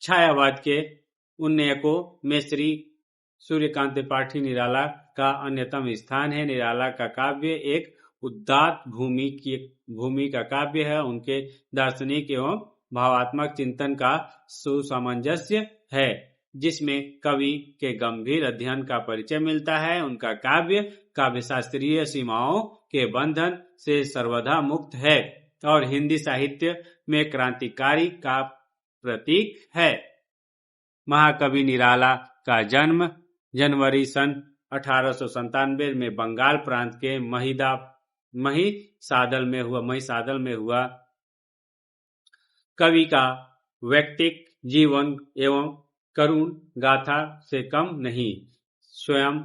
छायावाद के उन्नयकों में श्री सूर्यकांत त्रिपाठी निराला का अन्यतम स्थान है। निराला का काव्य एक उदात्त भूमि का काव्य है। उनके दार्शनिक एवं भावात्मक चिंतन का सुसामंजस्य है, जिसमें कवि के गंभीर अध्ययन का परिचय मिलता है। उनका काव्य शास्त्रीय सीमाओं के बंधन से सर्वथा मुक्त है और हिंदी साहित्य में क्रांतिकारी का प्रतीक है। महाकवि निराला का जन्म जनवरी सन 1897 में बंगाल प्रांत के महिसादल में हुआ। कवि का व्यक्तिक जीवन एवं करुण गाथा से कम नहीं। स्वयं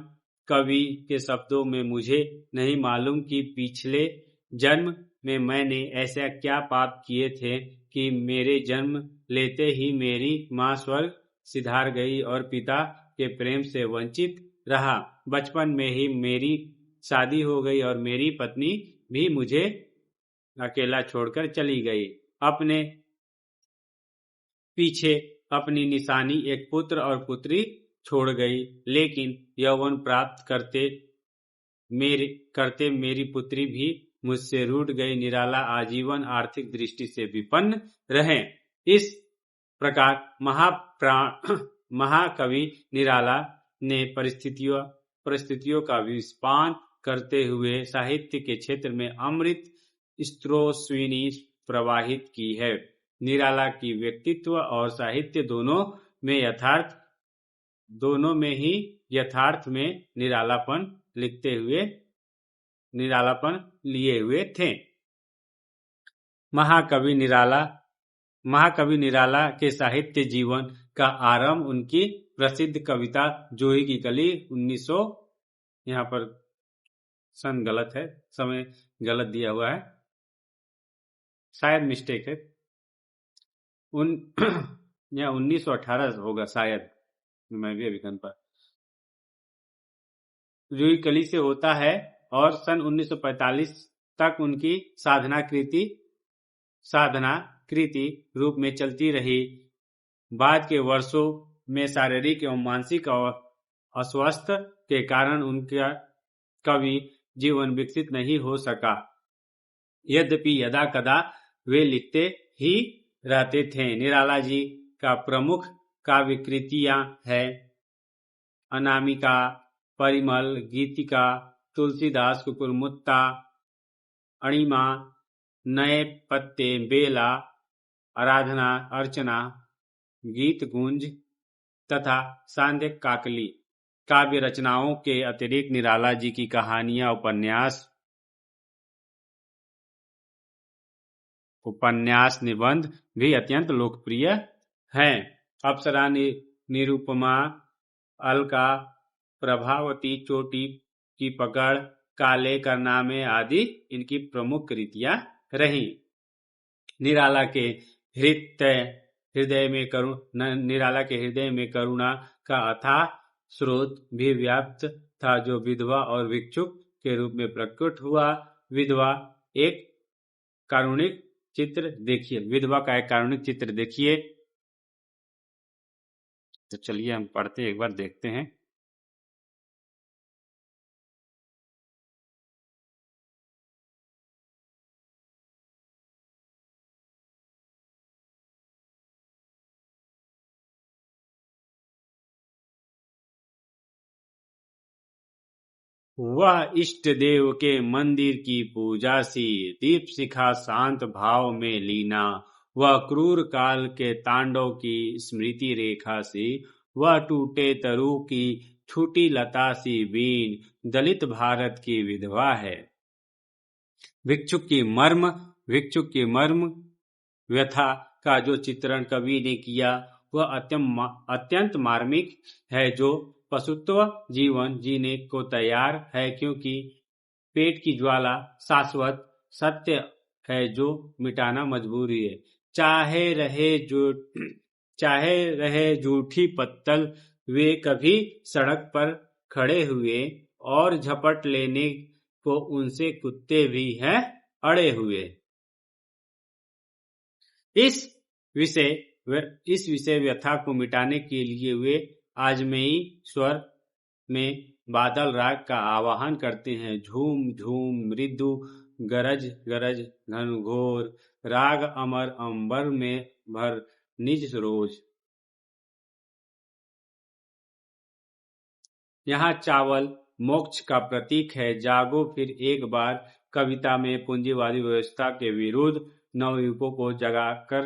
कवि के शब्दों में, मुझे नहीं मालूम कि पिछले जन्म में मैंने ऐसा क्या पाप किए थे कि मेरे जन्म लेते ही मेरी माँ स्वर्ग सिधार गई और पिता के प्रेम से वंचित रहा। बचपन में ही मेरी शादी हो गई और मेरी पत्नी भी मुझे अकेला छोड़कर चली गई। अपने पीछे अपनी निशानी एक पुत्र और पुत्री छोड़ गई, लेकिन यौवन प्राप्त करते मेरी पुत्री भी मुझसे रूठ गई। निराला आजीवन आर्थिक दृष्टि से विपन्न रहे। इस प्रकार महाकवि निराला ने परिस्थितियों का विस्पान करते हुए साहित्य के क्षेत्र में अमृत स्रोतस्विनी प्रवाहित की है। निराला की व्यक्तित्व और साहित्य दोनों में ही यथार्थ में निरालापन लिए हुए थे। महाकवि निराला के साहित्य जीवन का आरंभ उनकी प्रसिद्ध कविता जोही की कली 1900, यहाँ पर सन गलत है, समय गलत दिया हुआ है, शायद मिस्टेक है, 1918 होगा शायद, मैं भी अभी कन्फर्म। जोही कली से होता है और सन 1945 तक उनकी साधना कृति रूप में चलती रही। बाद के वर्षों में शारीरिक एवं मानसिक अस्वस्थ के कारण उनका कवि जीवन विकसित नहीं हो सका। यद्यपि यदा कदा वे लिखते ही रहते थे। निराला जी का प्रमुख काव्य कृतियां हैं अनामिका, परिमल, गीतिका, तुलसीदास कुकुरमुत्ता, अणिमा, नए पत्ते, बेला, आराधना, अर्चना, गीत गुंज तथा सांध्य काकली। काव्य रचनाओं के अतिरिक्त निराला जी की कहानियां, उपन्यास, निबंध भी अत्यंत लोकप्रिय हैं। अप्सरा, निरुपमा, अलका, प्रभावती, चोटी की पकड़, काले कारनामे आदि इनकी प्रमुख कृतियां रहीं। निराला के हृदय में करुणा का अथाह स्रोत भी व्याप्त था, जो विधवा और भिक्षुक के रूप में प्रकट हुआ। विधवा का एक कारुणिक चित्र देखिए। तो चलिए हम पढ़ते एक बार देखते हैं। वह इष्ट देव के मंदिर की पूजा सी, दीप शिखा शांत भाव में लीना। वह क्रूर काल के तांडव की स्मृति रेखा सी, वह टूटे तरु की छूटी लता सी बीन, दलित भारत की विधवा है। भिक्षुक की मर्म व्यथा का जो चित्रण कवि ने किया वह अत्यंत मार्मिक है, जो पशुत्व जीवन जीने को तैयार है, क्योंकि पेट की ज्वाला शाश्वत सत्य है जो मिटाना मजबूरी है। चाहे रहे झूठी पत्तल, वे कभी सड़क पर खड़े हुए और झपट लेने को उनसे कुत्ते भी हैं अड़े हुए। इस विषय व्यथा को मिटाने के लिए वे आजमेई स्वर में बादल राग का आवाहन करते हैं। झूम झूम मृदु, गरज गरज घनघोर, राग अमर अंबर में भर निज रोज। यहाँ चावल मोक्ष का प्रतीक है। जागो फिर एक बार कविता में पूंजीवादी व्यवस्था के विरुद्ध नवयुवकों को जगाकर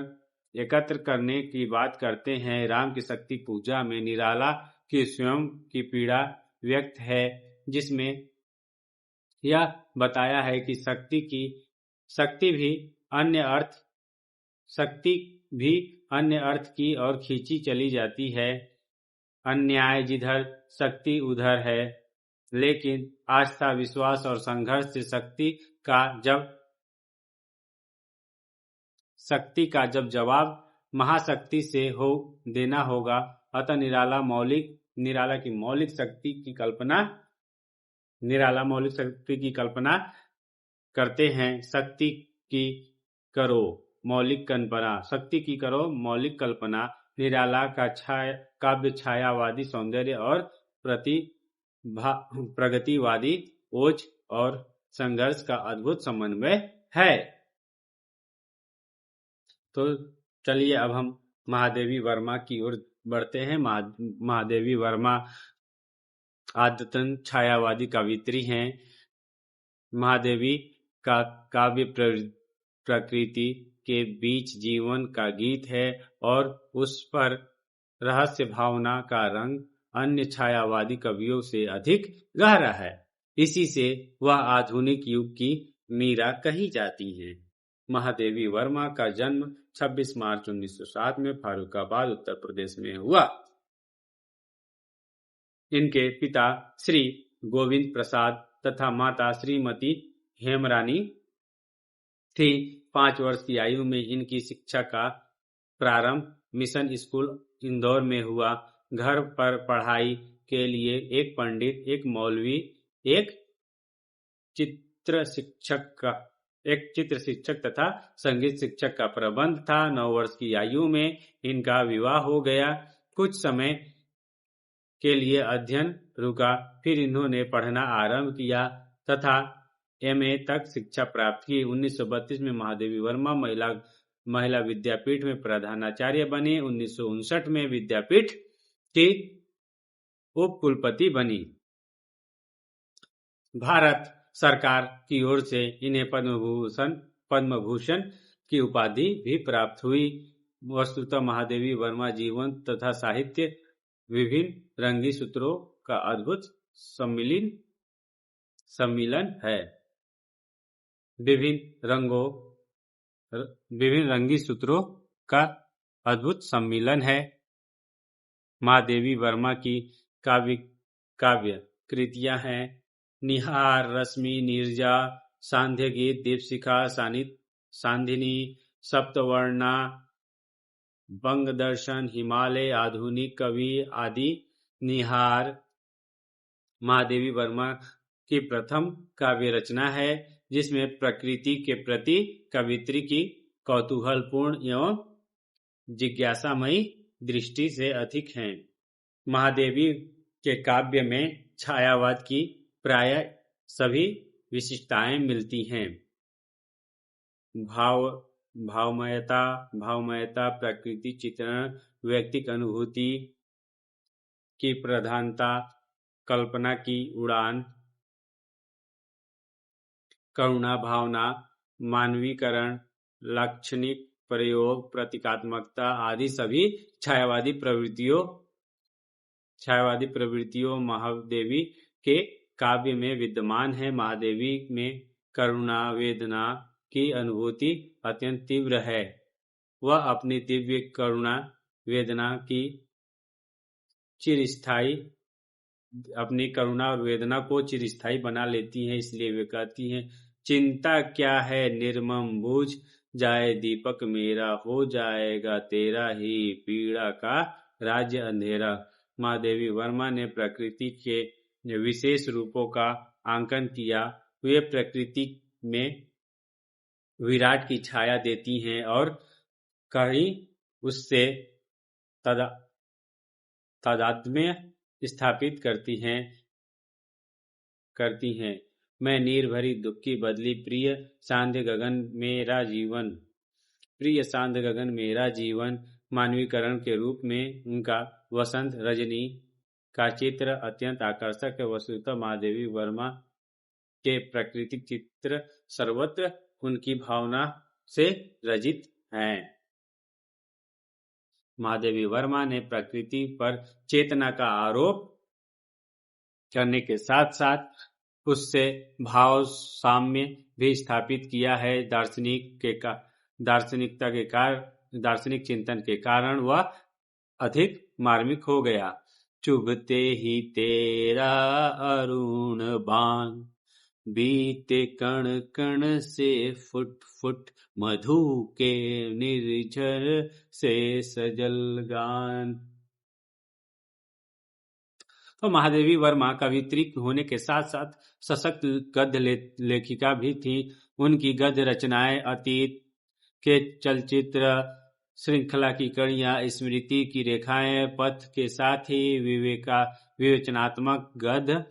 एकत्र करने की बात करते हैं। राम की शक्ति पूजा में निराला की स्वयं की पीड़ा व्यक्त है, जिसमें यह बताया है कि शक्ति भी अन्य अर्थ की ओर खींची चली जाती है। अन्याय जिधर शक्ति उधर है, लेकिन आस्था, विश्वास और संघर्ष से शक्ति का जब जवाब महाशक्ति से देना होगा। अतः निराला की मौलिक शक्ति की कल्पना करते हैं। शक्ति की करो मौलिक कल्पना। निराला का काव्य छायावादी सौंदर्य और प्रगतिवादी ओज और संघर्ष का अद्भुत समन्वय है। तो चलिए अब हम महादेवी वर्मा की ओर बढ़ते हैं। महादेवी वर्मा आदतन छायावादी कवित्री हैं। महादेवी का काव्य प्रकृति के बीच जीवन का गीत है और उस पर रहस्य भावना का रंग अन्य छायावादी कवियों से अधिक गहरा है। इसी से वह आधुनिक युग की मीरा कही जाती हैं। महादेवी वर्मा का जन्म 26 मार्च 1907 में फारुखाबाद उत्तर प्रदेश में हुआ। इनके पिता श्री गोविंद प्रसाद तथा माता श्रीमती हेमरानी थी। 5 वर्ष की आयु में इनकी शिक्षा का प्रारंभ मिशन स्कूल इंदौर में हुआ। घर पर पढ़ाई के लिए एक पंडित, एक मौलवी, एक चित्र शिक्षक तथा संगीत शिक्षक का प्रबंध था। 9 वर्ष की आयु में इनका विवाह हो गया। कुछ समय के लिए अध्ययन रुका। फिर इन्होंने पढ़ना आरंभ किया तथा एमए तक शिक्षा प्राप्त की। 1932 में महादेवी वर्मा महिला विद्यापीठ में प्रधानाचार्य बनी। 1959 में विद्यापीठ की उप कुलपति बनी। भारत सरकार की ओर से इन्हें पद्म भूषण की उपाधि भी प्राप्त हुई। वस्तुतः महादेवी वर्मा जीवन तथा साहित्य विभिन्न रंगी सूत्रों का अद्भुत सम्मिलन है। विभिन्न रंगी सूत्रों का अद्भुत सम्मिलन है। महादेवी वर्मा की काव्य कृतियां हैं निहार, रश्मि, नीरजा, सांध्य गीत, दीपशिखा, सांधिनी, सप्तवर्णा, बंग दर्शन, हिमालय, आधुनिक कवि आदि। निहार महादेवी वर्मा की प्रथम काव्य रचना है जिसमें प्रकृति के प्रति कवित्री की कौतूहलपूर्ण एवं जिज्ञासामयी दृष्टि से अधिक है। महादेवी के काव्य में छायावाद की प्रायः सभी विशिष्टताएं मिलती हैं। भावमयता, प्रकृति चित्रण, व्यक्तिक अनुभूति की प्रधानता, कल्पना की उड़ान, करुणा भावना, मानवीकरण, लाक्षणिक प्रयोग, प्रतीकात्मकता आदि सभी छायावादी प्रवृत्तियों महादेवी के काव्य में विद्यमान है। महादेवी में करुणा वेदना की अनुभूति अत्यंत तीव्र है। वह अपनी दिव्य करुणा वेदना और वेदना को चिरस्थायी बना लेती हैं। इसलिए वे कहती हैं, चिंता क्या है निर्मम बूझ जाए दीपक मेरा, हो जाएगा तेरा ही पीड़ा का राज्य अंधेरा। महादेवी वर्मा ने प्रकृति के विशेष रूपों का आंकन किया। वे प्रकृति में विराट की छाया देती हैं और कहीं उससे तादात्म्य स्थापित करती हैं। मैं नीर भरी दुख की बदली प्रिय सांध्य गगन मेरा जीवन मानवीकरण के रूप में उनका वसंत रजनी का चित्र अत्यंत आकर्षक है। वस्तुतः महादेवी वर्मा के प्राकृतिक चित्र सर्वत्र उनकी भावना से रचित हैं। महादेवी वर्मा ने प्रकृति पर चेतना का आरोप करने के साथ साथ उससे भाव साम्य भी स्थापित किया है। दार्शनिक चिंतन के कारण वह अधिक मार्मिक हो गया। चुभते ही तेरा अरुण बाण, बीते कण कण से फुट फुट, मधु के निर्झर से सजल गान। तो महादेवी वर्मा कवित्री होने के साथ साथ सशक्त गद्य लेखिका भी थी। उनकी गद्य रचनाएं अतीत के चलचित्र श्रृंखला की कड़ियां, स्मृति की रेखाएं, पथ के साथ ही विवेचनात्मक गद्य,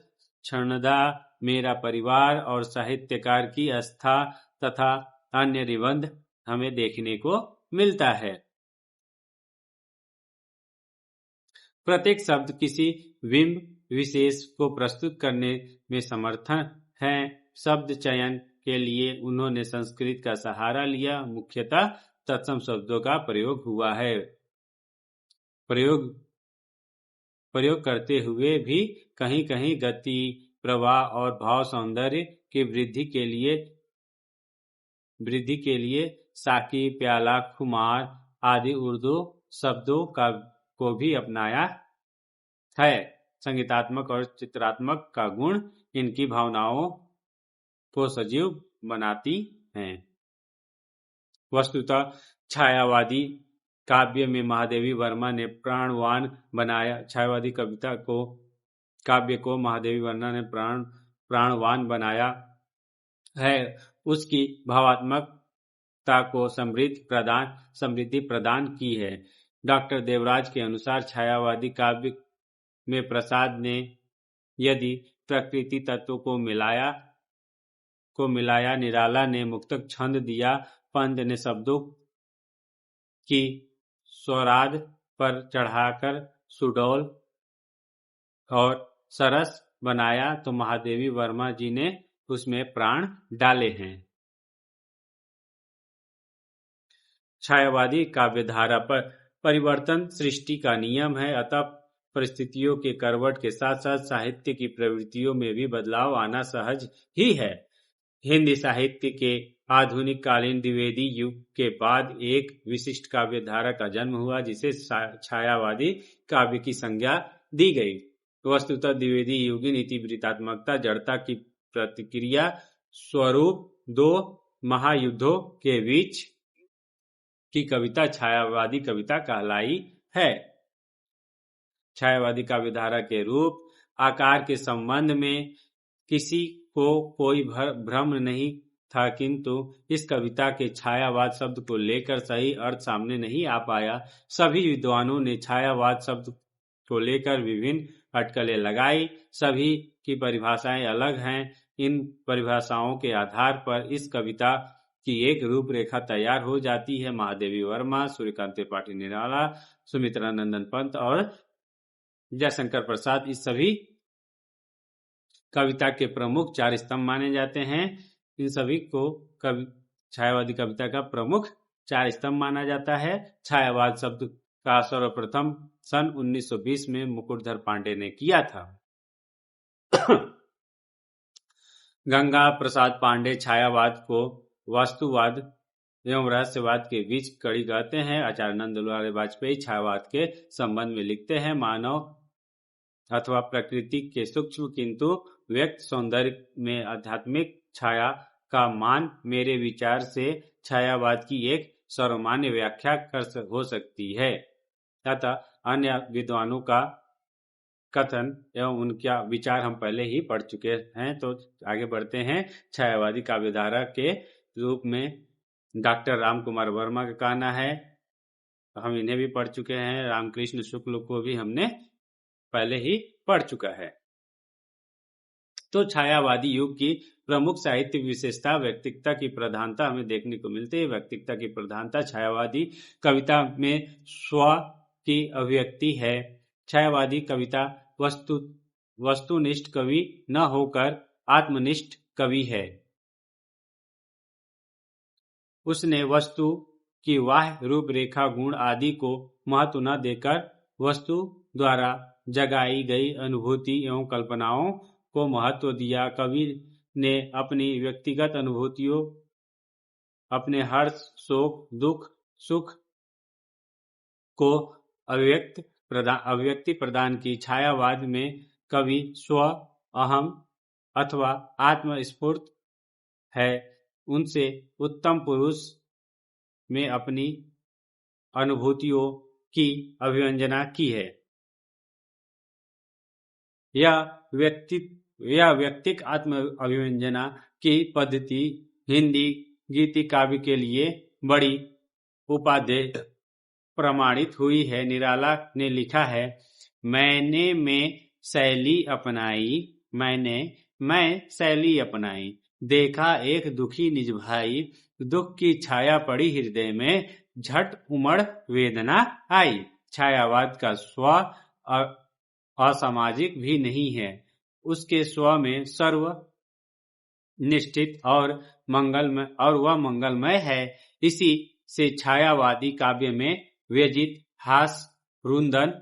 क्षणदा, मेरा परिवार और साहित्यकार की आस्था तथा अन्य निबंध हमें देखने को मिलता है। प्रत्येक शब्द किसी बिंब विशेष को प्रस्तुत करने में समर्थ है। शब्द चयन के लिए उन्होंने संस्कृत का सहारा लिया। मुख्यतः तत्सम शब्दों का प्रयोग हुआ है। प्रयोग करते हुए भी कहीं कहीं गति, प्रवाह और भाव सौंदर्य की वृद्धि के लिए साकी, प्याला, खुमार आदि उर्दू शब्दों को भी अपनाया है। संगीतात्मक और चित्रात्मक का गुण इनकी भावनाओं को सजीव बनाती हैं। वस्तुतः छायावादी काव्य में महादेवी वर्मा ने प्राणवान बनाया। छायावादी काव्य को महादेवी वर्मा ने प्राणवान बनाया है। उसकी भावात्मकता को समृद्धि प्रदान की है। डॉक्टर देवराज के अनुसार छायावादी काव्य में प्रसाद ने यदि प्रकृति तत्व को मिलाया, निराला ने मुक्तक छंद दिया, पंत ने शब्दों की स्वराद पर चढ़ाकर सुडौल और सरस बनाया, तो महादेवी वर्मा जी ने उसमें प्राण डाले हैं। छायावादी काव्यधारा पर परिवर्तन सृष्टि का नियम है, अतः परिस्थितियों के करवट के साथ साथ साहित्य की प्रवृत्तियों में भी बदलाव आना सहज ही है। हिंदी साहित्य के आधुनिक कालीन द्विवेदी युग के बाद एक विशिष्ट काव्यधारा का जन्म हुआ, जिसे छायावादी काव्य की संज्ञा दी गई। वस्तुतः द्विवेदी युगीन इतिवृत्तात्मकता, जड़ता की प्रतिक्रिया स्वरूप दो महायुद्धों के बीच की कविता छायावादी कविता कहलाई है। छायावादी काव्यधारा के रूप आकार के संबंध में किसी को कोई भ्रम नहीं था, किंतु इस कविता के छायावाद शब्द को लेकर सही अर्थ सामने नहीं आ पाया। सभी विद्वानों ने छायावाद शब्द को लेकर विभिन्न अटकलें लगाई। सभी की परिभाषाएं अलग हैं। इन परिभाषाओं के आधार पर इस कविता की एक रूपरेखा तैयार हो जाती है। महादेवी वर्मा, सूर्यकांत त्रिपाठी निराला, सुमित्रा नंदन पंत और जयशंकर प्रसाद इस सभी कविता के प्रमुख 4 स्तंभ माने जाते हैं। इन सभी को छायावादी कविता का प्रमुख 4 स्तंभ माना जाता है। छायावाद शब्द का सर्वप्रथम सन 1920 में मुकुटधर पांडे ने किया था। गंगा प्रसाद पांडे छायावाद को वास्तुवाद एवं रहस्यवाद के बीच कड़ी कहते हैं। आचार्य नंदलाल वाजपेयी छायावाद के संबंध में लिखते हैं, मानव अथवा प्रकृति के सूक्ष्म किंतु व्यक्त सौंदर्य में आध्यात्मिक छाया का मान मेरे विचार से छायावाद की एक सर्वमान्य व्याख्या हो सकती है। अतः अन्य विद्वानों का कथन एवं उनका विचार हम पहले ही पढ़ चुके हैं, तो आगे बढ़ते हैं। छायावादी काव्यधारा के रूप में डॉक्टर रामकुमार वर्मा का कहना है, हम इन्हें भी पढ़ चुके हैं। रामकृष्ण शुक्ल को भी हमने पहले ही पढ़ चुका है। तो छायावादी युग की प्रमुख साहित्य विशेषता व्यक्तिकता की प्रधानता हमें देखने को मिलती है। व्यक्तिकता की प्रधानता छायावादी कविता में स्व की अभिव्यक्ति है। छायावादी कविता वस्तुनिष्ठ कवि न होकर आत्मनिष्ठ कवि है। उसने वस्तु की बाह्य रूपरेखा, गुण आदि को महत्व न देकर वस्तु द्वारा जगाई गई अनुभूति एवं कल्पनाओं को महत्व दिया। कवि ने अपनी व्यक्तिगत अनुभूतियों, अपने हर्ष, शोक, दुख, सुख को अभिव्यक्ति प्रदान की। छायावाद में कवि स्व, अहम अथवा आत्मस्फूर्त है। उनसे उत्तम पुरुष में अपनी अनुभूतियों की अभिव्यंजना की है। यह व्यक्तिक आत्म अभिव्यंजना की पद्धति हिंदी गीति काव्य के लिए बड़ी उपादेय प्रमाणित हुई है। निराला ने लिखा है, मैंने शैली अपनाई, देखा एक दुखी निज भाई, दुख की छाया पड़ी हृदय में, झट उमड़ वेदना आई। छायावाद का स्व असामाजिक भी नहीं है। उसके स्व में सर्व निष्ठित और वह मंगलमय है। इसी से छायावादी काव्य में व्यजित हास रुंदन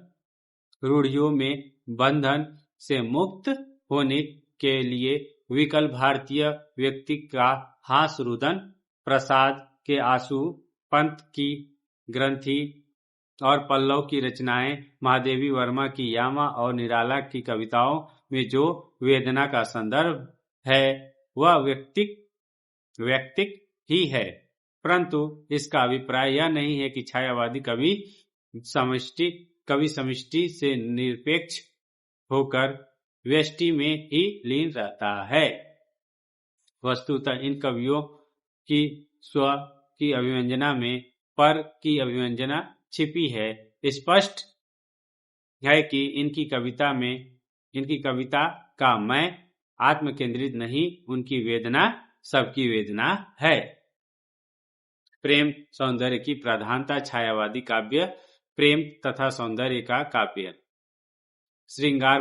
रूढ़ियों में बंधन से मुक्त होने के लिए विकल भारतीय व्यक्ति का हास रुदन, प्रसाद के आंसू, पंत की ग्रंथि और पल्लव की रचनाएं, महादेवी वर्मा की यामा और निराला की कविताओं में जो वेदना का संदर्भ है वह व्यक्तिक ही है। परंतु इसका अभिप्राय यह नहीं है कि छायावादी कवि समष्टि से निरपेक्ष होकर व्यष्टि में ही लीन रहता है। वस्तुतः इन कवियों की स्व की अभिव्यंजना में पर की अभिव्यंजना छिपी है। स्पष्ट है कि इनकी कविता का मैं आत्म केंद्रित नहीं, उनकी वेदना सबकी वेदना है। प्रेम सौंदर्य की प्रधानता। छायावादी काव्य प्रेम तथा सौंदर्य का काव्य। श्रृंगार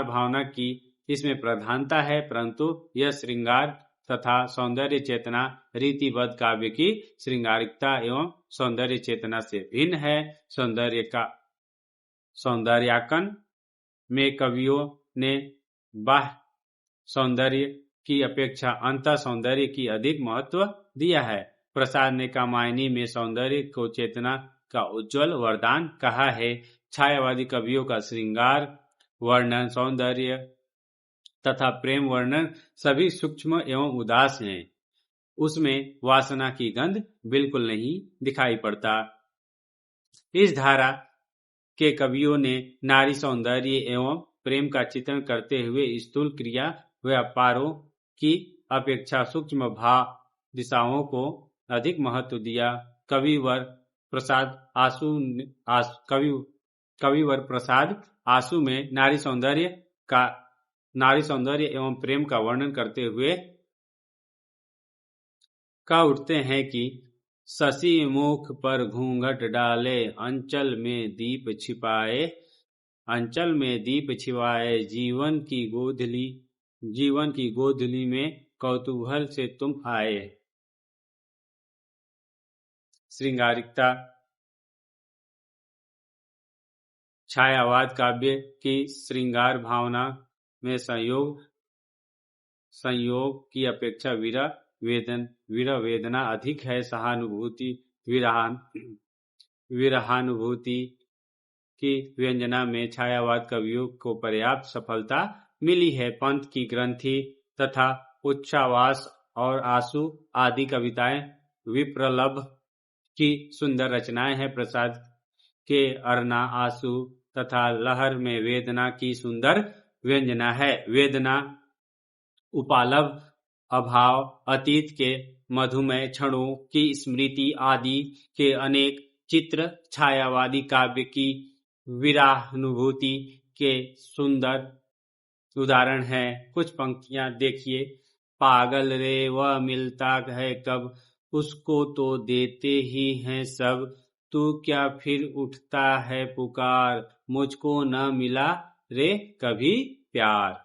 भावना की इसमें प्रधानता है, परंतु यह श्रृंगार तथा सौंदर्य चेतना रीतिबद्ध काव्य की श्रृंगारिकता एवं सौंदर्य चेतना से भिन्न है। सौंदर्याकन में कवियों ने बाह्य सौंदर्य की अपेक्षा अंतः सौंदर्य की अधिक महत्व दिया है। प्रसाद ने कामायनी में सौंदर्य को चेतना का उज्जवल वरदान कहा है। छायावादी कवियों का श्रृंगार वर्णन, सौंदर्य तथा प्रेम वर्णन सभी सूक्ष्म एवं उदास हैं। उसमें वासना की गंध बिल्कुल नहीं दिखाई पड़ता। इस धारा के कवियों ने नारी सौंदर्य एवं प्रेम का चित्रण करते हुए स्थूल क्रिया व्यापारों की अपेक्षा सूक्ष्म भाव दिशाओं को अधिक महत्व दिया। कविवर प्रसाद आंसू में नारी सौंदर्य एवं प्रेम का वर्णन करते हुए कह उठते हैं कि शशि मुख पर घूंघट डाले, अंचल में दीप छिपाए, जीवन की गोधली में कौतूहल से तुम आए। श्रृंगारिकता। छायावाद काव्य की श्रृंगार भावना में संयोग की अपेक्षा विरह वेदना अधिक है। सहानुभूति विरहानुभूति की व्यंजना में छायावाद कवियों को पर्याप्त सफलता मिली है। पंत की ग्रंथि तथा उच्छ्वास और आंसू आदि कविताएं विप्रलभ की सुंदर रचनाएं हैं। प्रसाद के अरना, आंसू तथा लहर में वेदना की सुंदर व्यंजना है। वेदना, उपालभ, अभाव, अतीत के मधुमय क्षणों की स्मृति आदि के अनेक चित्र छायावादी काव्य की विरहानुभूति के सुंदर उदाहरण हैं। कुछ पंक्तियां देखिए। पागल रे वह मिलता है कब, उसको तो देते ही हैं सब, तू क्या फिर उठता है पुकार, मुझको न मिला रे कभी प्यार।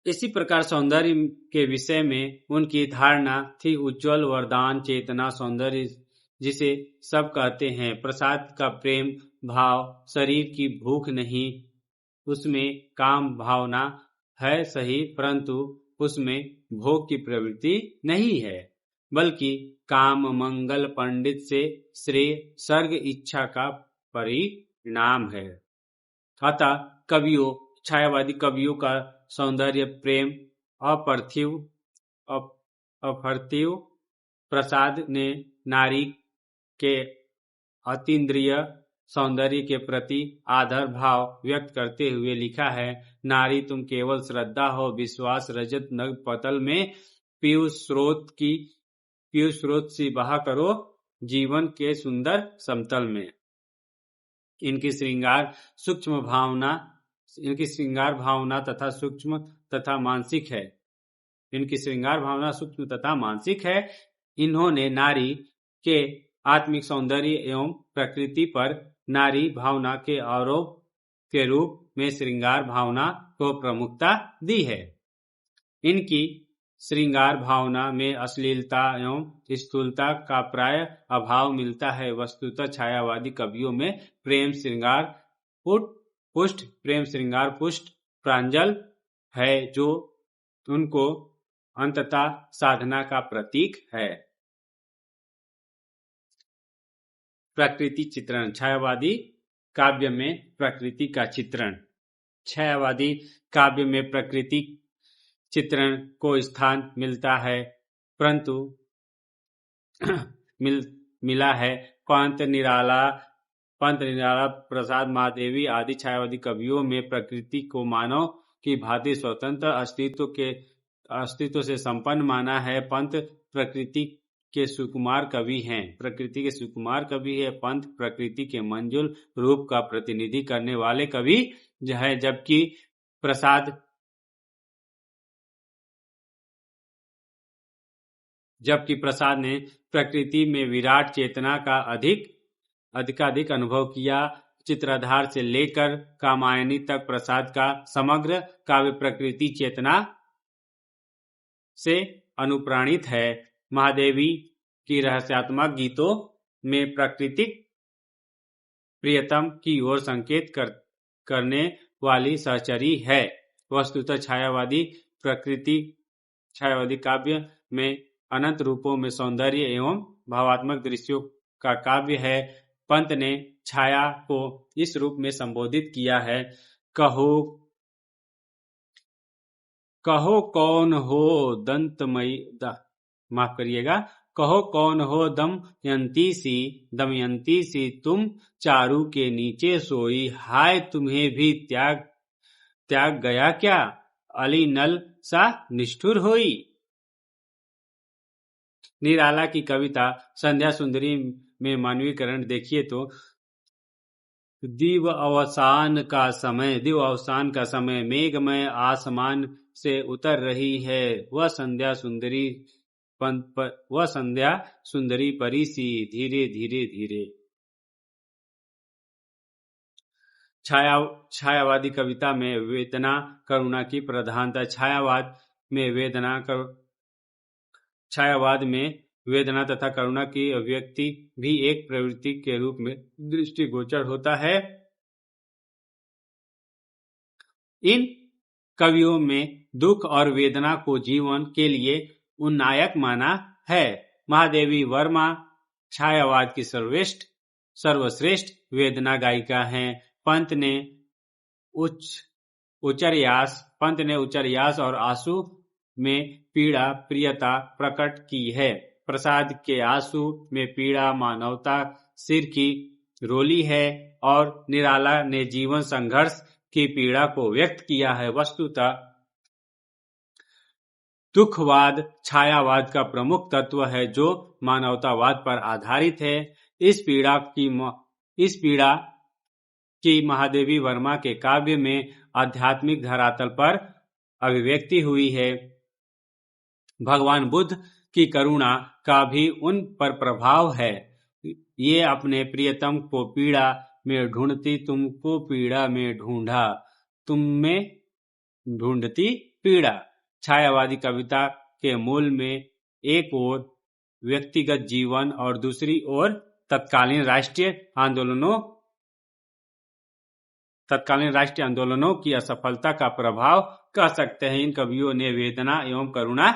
इसी प्रकार सौंदर्य के विषय में उनकी धारणा थी उज्जवल वरदान, चेतना, सौंदर्य जिसे सब कहते हैं। प्रसाद का प्रेम भाव शरीर की भूख नहीं, उसमें काम भावना है सही, परंतु उसमें भोग की प्रवृत्ति नहीं है, बल्कि काम मंगल पंडित से श्रेय सर्ग इच्छा का परिणाम है। अतः छायावादी कवियों का सौंदर्य प्रेम अपार्थिव। प्रसाद ने नारी के अतीन्द्रिय सौंदर्य के प्रति आदर भाव व्यक्त करते हुए लिखा है। नारी तुम केवल श्रद्धा हो, विश्वास रजत नग पतल में पीयूष स्रोत सी बहा करो जीवन के सुंदर समतल में। इनकी श्रृंगार भावना तथा सूक्ष्म तथा मानसिक है। इन्होंने नारी के आत्मिक सौंदर्य एवं प्रकृति पर नारी भावना के आरोप के रूप में श्रृंगार भावना को प्रमुखता दी है। इनकी श्रृंगार भावना में अश्लीलता एवं स्थूलता का प्राय अभाव मिलता है। वस्तुतः छायावादी कवियों में प्रेम श्रृंगार पुष्ट प्रांजल है, जो उनको अंततः साधना का प्रतीक है। प्रकृति चित्रण। छायावादी काव्य में प्रकृति का चित्रण। छायावादी काव्य में प्रकृति चित्रण को स्थान मिलता है, परंतु मिला है। पंत निराला, प्रसाद, महादेवी आदि छायावादी कवियों में प्रकृति को मानव की भांति स्वतंत्र अस्तित्व से संपन्न माना है। पंत प्रकृति के सुकुमार कवि हैं। प्रकृति के सुकुमार कवि है। पंत प्रकृति के मंजुल रूप का प्रतिनिधि करने वाले कवि है, जबकि प्रसाद ने प्रकृति में विराट चेतना का अधिकाधिक अनुभव किया। चित्राधार से लेकर कामायनी तक प्रसाद का समग्र काव्य प्रकृति चेतना से अनुप्राणित है। महादेवी की रहस्यात्मक गीतों में प्राकृतिक प्रियतम की ओर संकेत करने वाली सहचरी है। वस्तुतः छायावादी काव्य में अनंत रूपों में सौंदर्य एवं भावात्मक दृश्यों का काव्य है। पंत ने छाया को इस रूप में संबोधित किया है: कहो कौन हो कहो कौन हो दमयंती सी तुम चारू के नीचे सोई, हाय तुम्हें भी त्याग गया क्या, अली नल सा निष्ठुर होई। निराला की कविता संध्या सुंदरी में मानवीकरण देखिए तो दिव अवसान का समय मेघमय आसमान से उतर रही है, वह संध्या सुंदरी परी सी धीरे धीरे। छायावादी कविता में वेदना करुणा की प्रधानता। छायावाद में वेदना तथा करुणा की अभिव्यक्ति भी एक प्रवृत्ति के रूप में दृष्टिगोचर होता है। इन कवियों में दुख और वेदना को जीवन के लिए उन्नायक माना है। महादेवी वर्मा छायावाद की सर्वश्रेष्ठ वेदना गायिका हैं। पंत ने उच्चरयास और आंसू में पीड़ा प्रियता प्रकट की है। प्रसाद के आंसू में पीड़ा मानवता सिर की रोली है और निराला ने जीवन संघर्ष की पीड़ा को व्यक्त किया है। वस्तुतः दुखवाद छायावाद का प्रमुख तत्व है जो मानवतावाद पर आधारित है। इस पीड़ा की महादेवी वर्मा के काव्य में आध्यात्मिक धरातल पर अभिव्यक्ति हुई है। भगवान बुद्ध की करुणा का भी उन पर प्रभाव है। ये अपने प्रियतम को पीड़ा में ढूंढती, तुमको पीड़ा में ढूंढा, तुम में ढूंढती पीड़ा। छायावादी कविता के मूल में एक ओर व्यक्तिगत जीवन और दूसरी ओर तत्कालीन राष्ट्रीय आंदोलनों की असफलता का प्रभाव कह सकते हैं। इन कवियों ने वेदना एवं करुणा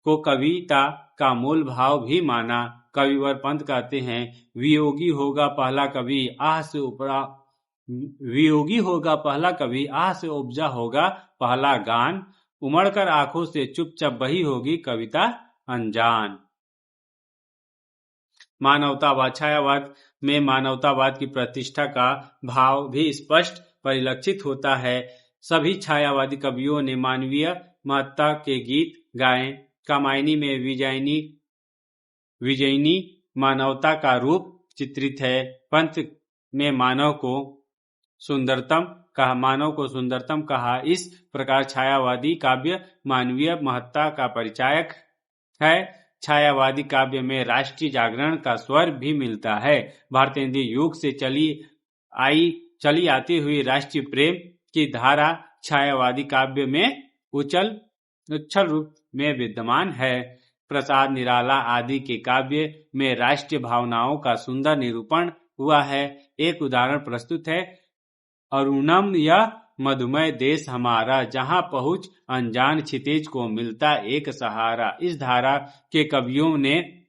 को कविता का मूल भाव भी माना। कविवर पंत कहते हैं, वियोगी होगा पहला कवि आह से उपजा होगा पहला गान, उमड़कर आंखों से चुपचाप बही होगी कविता अनजान। मानवतावाद छायावाद में मानवतावाद की प्रतिष्ठा का भाव भी स्पष्ट परिलक्षित होता है। सभी छायावादी कवियों ने मानवीय महत्ता के गीत गाए। कामायनी में विजयिनी मानवता का रूप चित्रित है। पंत में मानव को सुंदरतम कहा। इस प्रकार छायावादी काव्य मानवीय महत्ता का परिचायक है। छायावादी काव्य में राष्ट्रीय जागरण का स्वर भी मिलता है। भारतेंदु युग से चली आती हुई राष्ट्रीय प्रेम की धारा छायावादी काव्य में उच्छल रूप में विद्यमान है। प्रसाद, निराला आदि के काव्य में राष्ट्रीय भावनाओं का सुंदर निरूपण हुआ है। एक उदाहरण प्रस्तुत है: अरुणम यह मधुमय देश हमारा, जहां पहुंच अनजान क्षितिज को मिलता एक सहारा। इस धारा के कवियों ने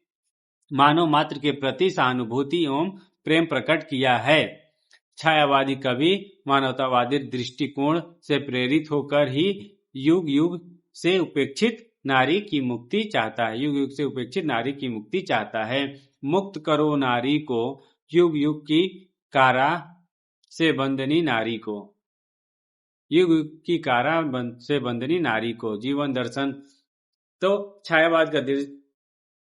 मानव मात्र के प्रति सहानुभूति एवं प्रेम प्रकट किया है। छायावादी कवि मानवतावादी दृष्टिकोण से प्रेरित होकर ही युग युग से उपेक्षित नारी की मुक्ति चाहता है। मुक्त करो नारी को, युग युग की कारा से बंधनी नारी को। जीवन दर्शन। तो छायावाद का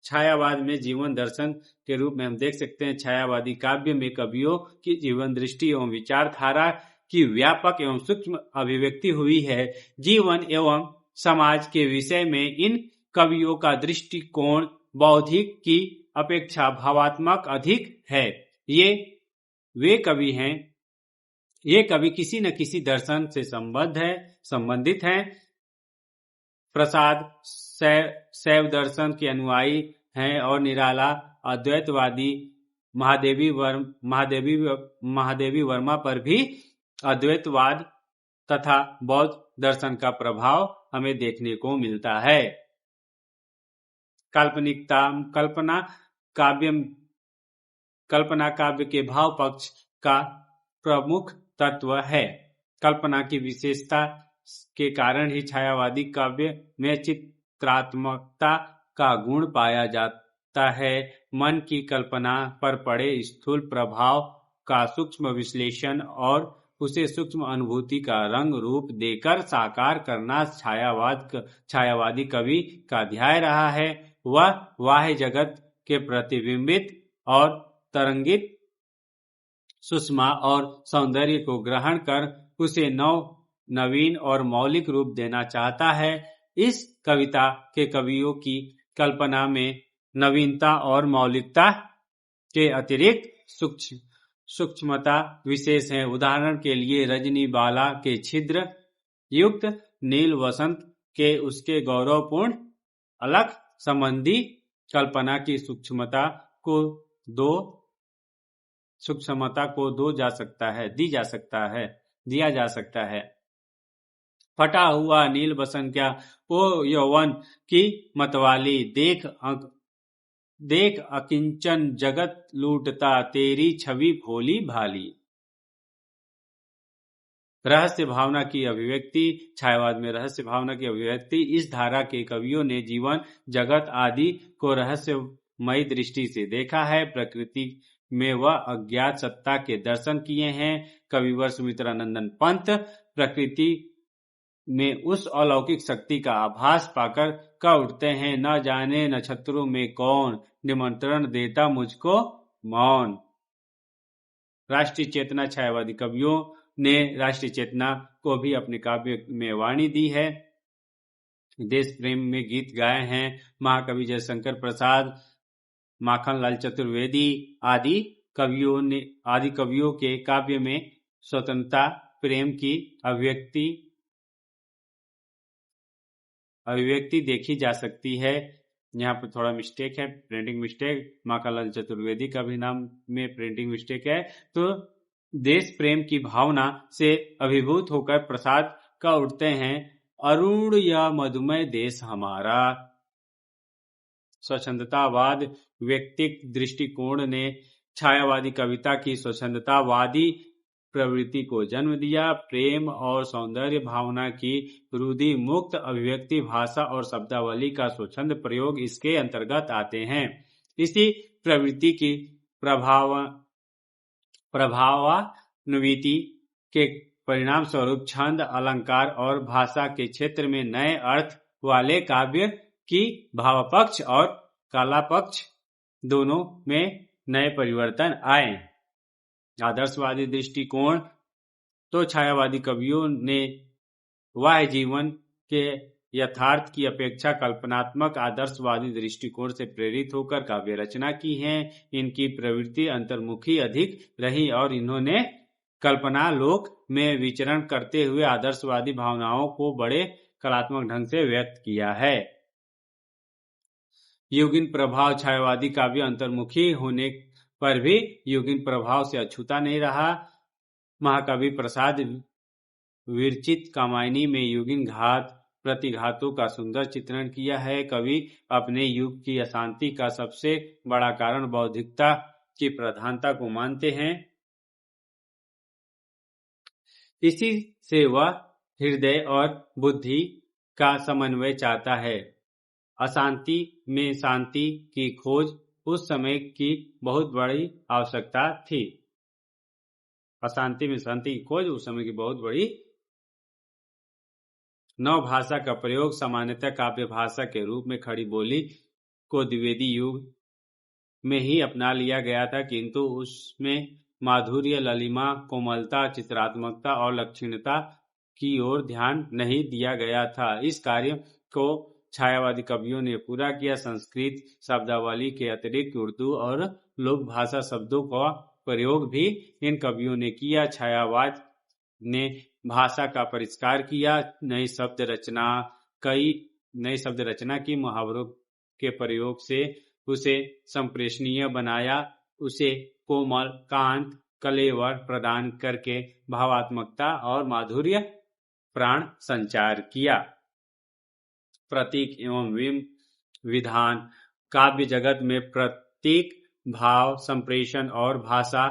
छायावाद में जीवन दर्शन के रूप में हम देख सकते हैं। छायावादी काव्य में कवियों की जीवन दृष्टि एवं विचारधारा की व्यापक एवं सूक्ष्म अभिव्यक्ति हुई है। जीवन एवं समाज के विषय में इन कवियों का दृष्टिकोण बौद्धिक की अपेक्षा भावात्मक अधिक है। ये कवि किसी न किसी दर्शन से संबंधित हैं। प्रसाद शैव दर्शन के अनुयायी हैं और निराला अद्वैतवादी महादेवी वर्मा पर भी अद्वैतवाद तथा बौद्ध दर्शन का प्रभाव हमें देखने को मिलता है। कल्पना काव्य के भाव पक्ष का प्रमुख तत्व है। कल्पना की विशेषता के कारण ही छायावादी काव्य में चित्रात्मकता का गुण पाया जाता है। मन की कल्पना पर पड़े स्थूल प्रभाव का सूक्ष्म विश्लेषण और उसे सूक्ष्म अनुभूति का रंग रूप देकर साकार करना छायावादी कवि का ध्येय रहा है। वह बाह्य जगत के प्रतिबिंबित और तरंगित सुषमा और सौंदर्य को ग्रहण कर उसे नवीन और मौलिक रूप देना चाहता है। इस कविता के कवियों की कल्पना में नवीनता और मौलिकता के अतिरिक्त सूक्ष्मता विशेष है। उदाहरण के लिए रजनीबाला के छिद्र युक्त नील वसंत के उसके गौरवपूर्ण अलग संबंधी कल्पना की सूक्ष्मता को दिया जा सकता है। फटा हुआ नील बसंत क्या ओ यौवन की मतवाली, देख अकिंचन जगत लूटता, तेरी छवि भोली भाली। रहस्य भावना की अभिव्यक्ति। छायावाद में रहस्य भावना की अभिव्यक्ति। इस धारा के कवियों ने जीवन जगत आदि को रहस्यमयी दृष्टि से देखा है। प्रकृति में वह अज्ञात सत्ता के दर्शन किए हैं। कविवर सुमित्रानंदन पंत प्रकृति में उस अलौकिक शक्ति का आभास पाकर कह उठते हैं, न जाने नक्षत्रों में कौन निमंत्रण देता मुझको मौन। राष्ट्रीय चेतना। छायावादी कवियों ने राष्ट्रीय चेतना को भी अपने काव्य में वाणी दी है। देश प्रेम में गीत गाए हैं। महाकवि जयशंकर प्रसाद, माखनलाल चतुर्वेदी आदि कवियों के काव्य में स्वतंत्रता प्रेम की अभिव्यक्ति देखी जा सकती है। यहाँ पर थोड़ा मिस्टेक है, प्रिंटिंग मिस्टेक। माखनलाल चतुर्वेदी का भी नाम में प्रिंटिंग मिस्टेक है। तो देश प्रेम की भावना से अभिभूत होकर प्रसाद का उठते हैं, अरुण या मधुमय देश हमारा। स्वच्छंदतावाद व्यक्तिक दृष्टिकोण ने छायावादी कविता की स्वच्छंदतावादी प्रवृत्ति को जन्म दिया। प्रेम और सौंदर्य भावना की रुधि मुक्त अभिव्यक्ति, भाषा और शब्दावली का स्वच्छंद प्रयोग इसके अंतर्गत आते हैं। इसी प्रवृत्ति की प्रभावान्विति के परिणाम स्वरूप छंद, अलंकार और भाषा के क्षेत्र में नए अर्थ वाले काव्य की भाव पक्ष और कला पक्ष दोनों में नए परिवर्तन आए। आदर्शवादी दृष्टिकोण। तो छायावादी कवियों ने बाह्य जीवन के यथार्थ की अपेक्षा कल्पनात्मक आदर्शवादी दृष्टिकोण से प्रेरित होकर काव्य रचना की है। इनकी प्रवृत्ति अंतर्मुखी अधिक रही और इन्होंने कल्पना लोक में विचरण करते हुए आदर्शवादी भावनाओं को बड़े कलात्मक ढंग से व्यक्त किया है। युगिन प्रभाव। छायावादी काव्य अंतर्मुखी होने पर भी युगिन प्रभाव से अछूता नहीं रहा। महाकवि प्रसाद विरचित कामायनी में युगिन घात प्रतिघातों का सुंदर चित्रण किया है। कवि अपने युग की अशांति का सबसे बड़ा कारण बौद्धिकता की प्रधानता को मानते हैं। इसी से वह हृदय और बुद्धि का समन्वय चाहता है। अशांति में शांति की खोज उस समय की बहुत बड़ी आवश्यकता थी। अशांति में शांति की खोज उस समय की बहुत बड़ी। नव भाषा का प्रयोग। सामान्यतः काव्य भाषा के रूप में खड़ी बोली को द्विवेदी युग में ही अपना लिया गया था, किंतु उसमें माधुर्य, ललिमा, कोमलता, चित्रात्मकता और लक्षणता की ओर ध्यान नहीं दिया गया था। इस कार्य को छायावादी कवियों ने पूरा किया। संस्कृत शब्दावली के अतिरिक्त उर्दू और लोक भाषा शब्दों का प्रयोग भी इन कवियों ने किया। छायावाद ने भाषा का परिष्कार किया, नई शब्द रचना की, मुहावरों के प्रयोग से उसे संप्रेषणीय बनाया, उसे कोमल, कांत, कलेवर प्रदान करके भावात्मकता और माधुर्य प्राण संचार किया। प्रतीक एवं विधान। काव्य जगत में प्रतीक भाव संप्रेषण और भाषा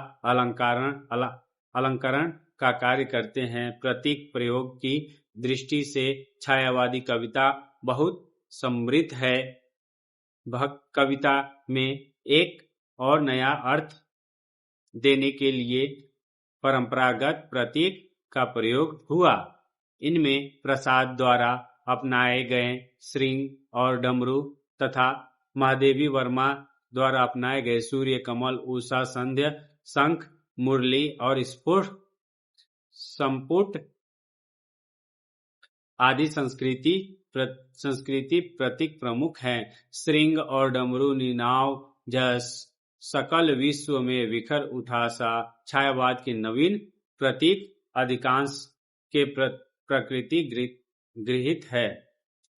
अलंकरण का कार्य करते हैं। प्रतीक प्रयोग की दृष्टि से छायावादी कविता बहुत समृद्ध है। कविता में एक और नया अर्थ देने के लिए परंपरागत प्रतीक का प्रयोग हुआ। इनमें प्रसाद द्वारा अपनाए गए श्रृंग और डमरू तथा महादेवी वर्मा द्वारा अपनाए गए सूर्य, कमल, उषा, संध्या, शंख, मुरली और संपुट आदि संस्कृति प्रतीक प्रमुख हैं। श्रृंग और डमरू निनाव जस सकल विश्व में विखर उठा सा छायावाद के नवीन प्रतीक अधिकांश के प्रकृति गृहित है।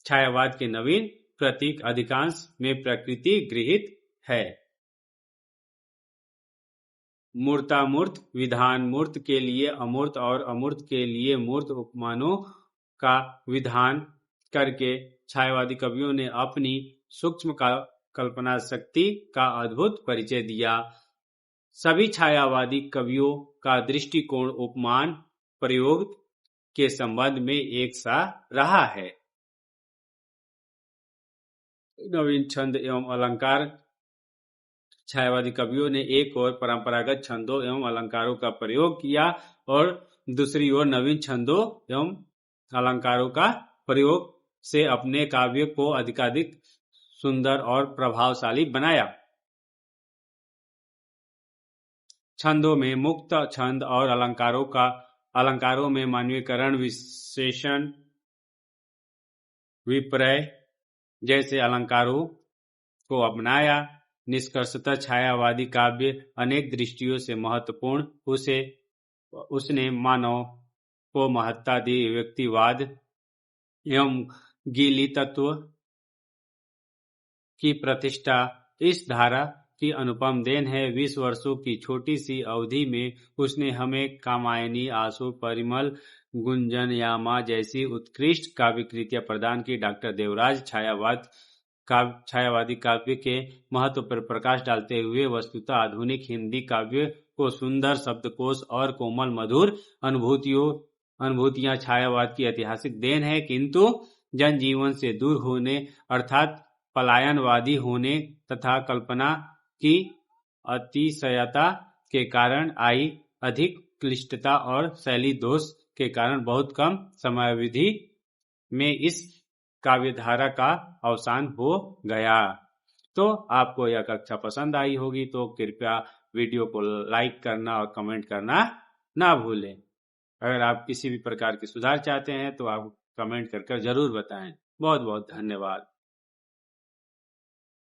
छायावाद के नवीन प्रतीक अधिकांश में प्रकृति गृहित है। मूर्तामूर्त विधान। मूर्त के लिए अमूर्त और अमूर्त के लिए मूर्त उपमानों का विधान करके छायावादी कवियों ने अपनी सूक्ष्म कल्पना शक्ति का अद्भुत परिचय दिया। सभी छायावादी कवियों का दृष्टिकोण उपमान प्रयोग के संबंध में एक सा रहा है। नवीन छंद एवं अलंकार। छायावादी कवियों ने एक और परंपरागत छंदों एवं अलंकारों का प्रयोग किया और दूसरी ओर नवीन छंदों एवं अलंकारों का प्रयोग से अपने काव्य को अधिकाधिक सुंदर और प्रभावशाली बनाया। छंदों में मुक्त छंद और अलंकारों में मानवीकरण, विशेषण, विपर्य जैसे अलंकारों को अपनाया। निष्कर्षतः छायावादी काव्य अनेक दृष्टियों से महत्वपूर्ण। उसने मानव को महत्ता दी। व्यक्तिवाद एवं गीली तत्व की प्रतिष्ठा इस धारा की अनुपम देन है। 20 वर्षों की छोटी सी अवधि में उसने हमें कामायनी, आंसू, परिमल, गुंजन, यामा जैसी उत्कृष्ट काव्य कृतियां प्रदान की। डॉक्टर देवराज छायावादी काव्य के महत्व पर प्रकाश डालते हुए वस्तुतः आधुनिक हिंदी काव्य को सुंदर शब्दकोश और कोमल मधुर अनुभूतियां छायावाद की ऐतिहासिक देन है, किंतु जनजीवन से दूर होने अर्थात पलायनवादी होने तथा कल्पना की अतिशयता के कारण आई अधिक क्लिष्टता और शैली दोष के कारण बहुत कम समयावधि में इस काव्यधारा का अवसान हो गया। तो आपको यह कक्षा पसंद आई होगी तो कृपया वीडियो को लाइक करना और कमेंट करना ना भूलें। अगर आप किसी भी प्रकार के सुधार चाहते हैं तो आप कमेंट कर जरूर बताएं। बहुत बहुत धन्यवाद।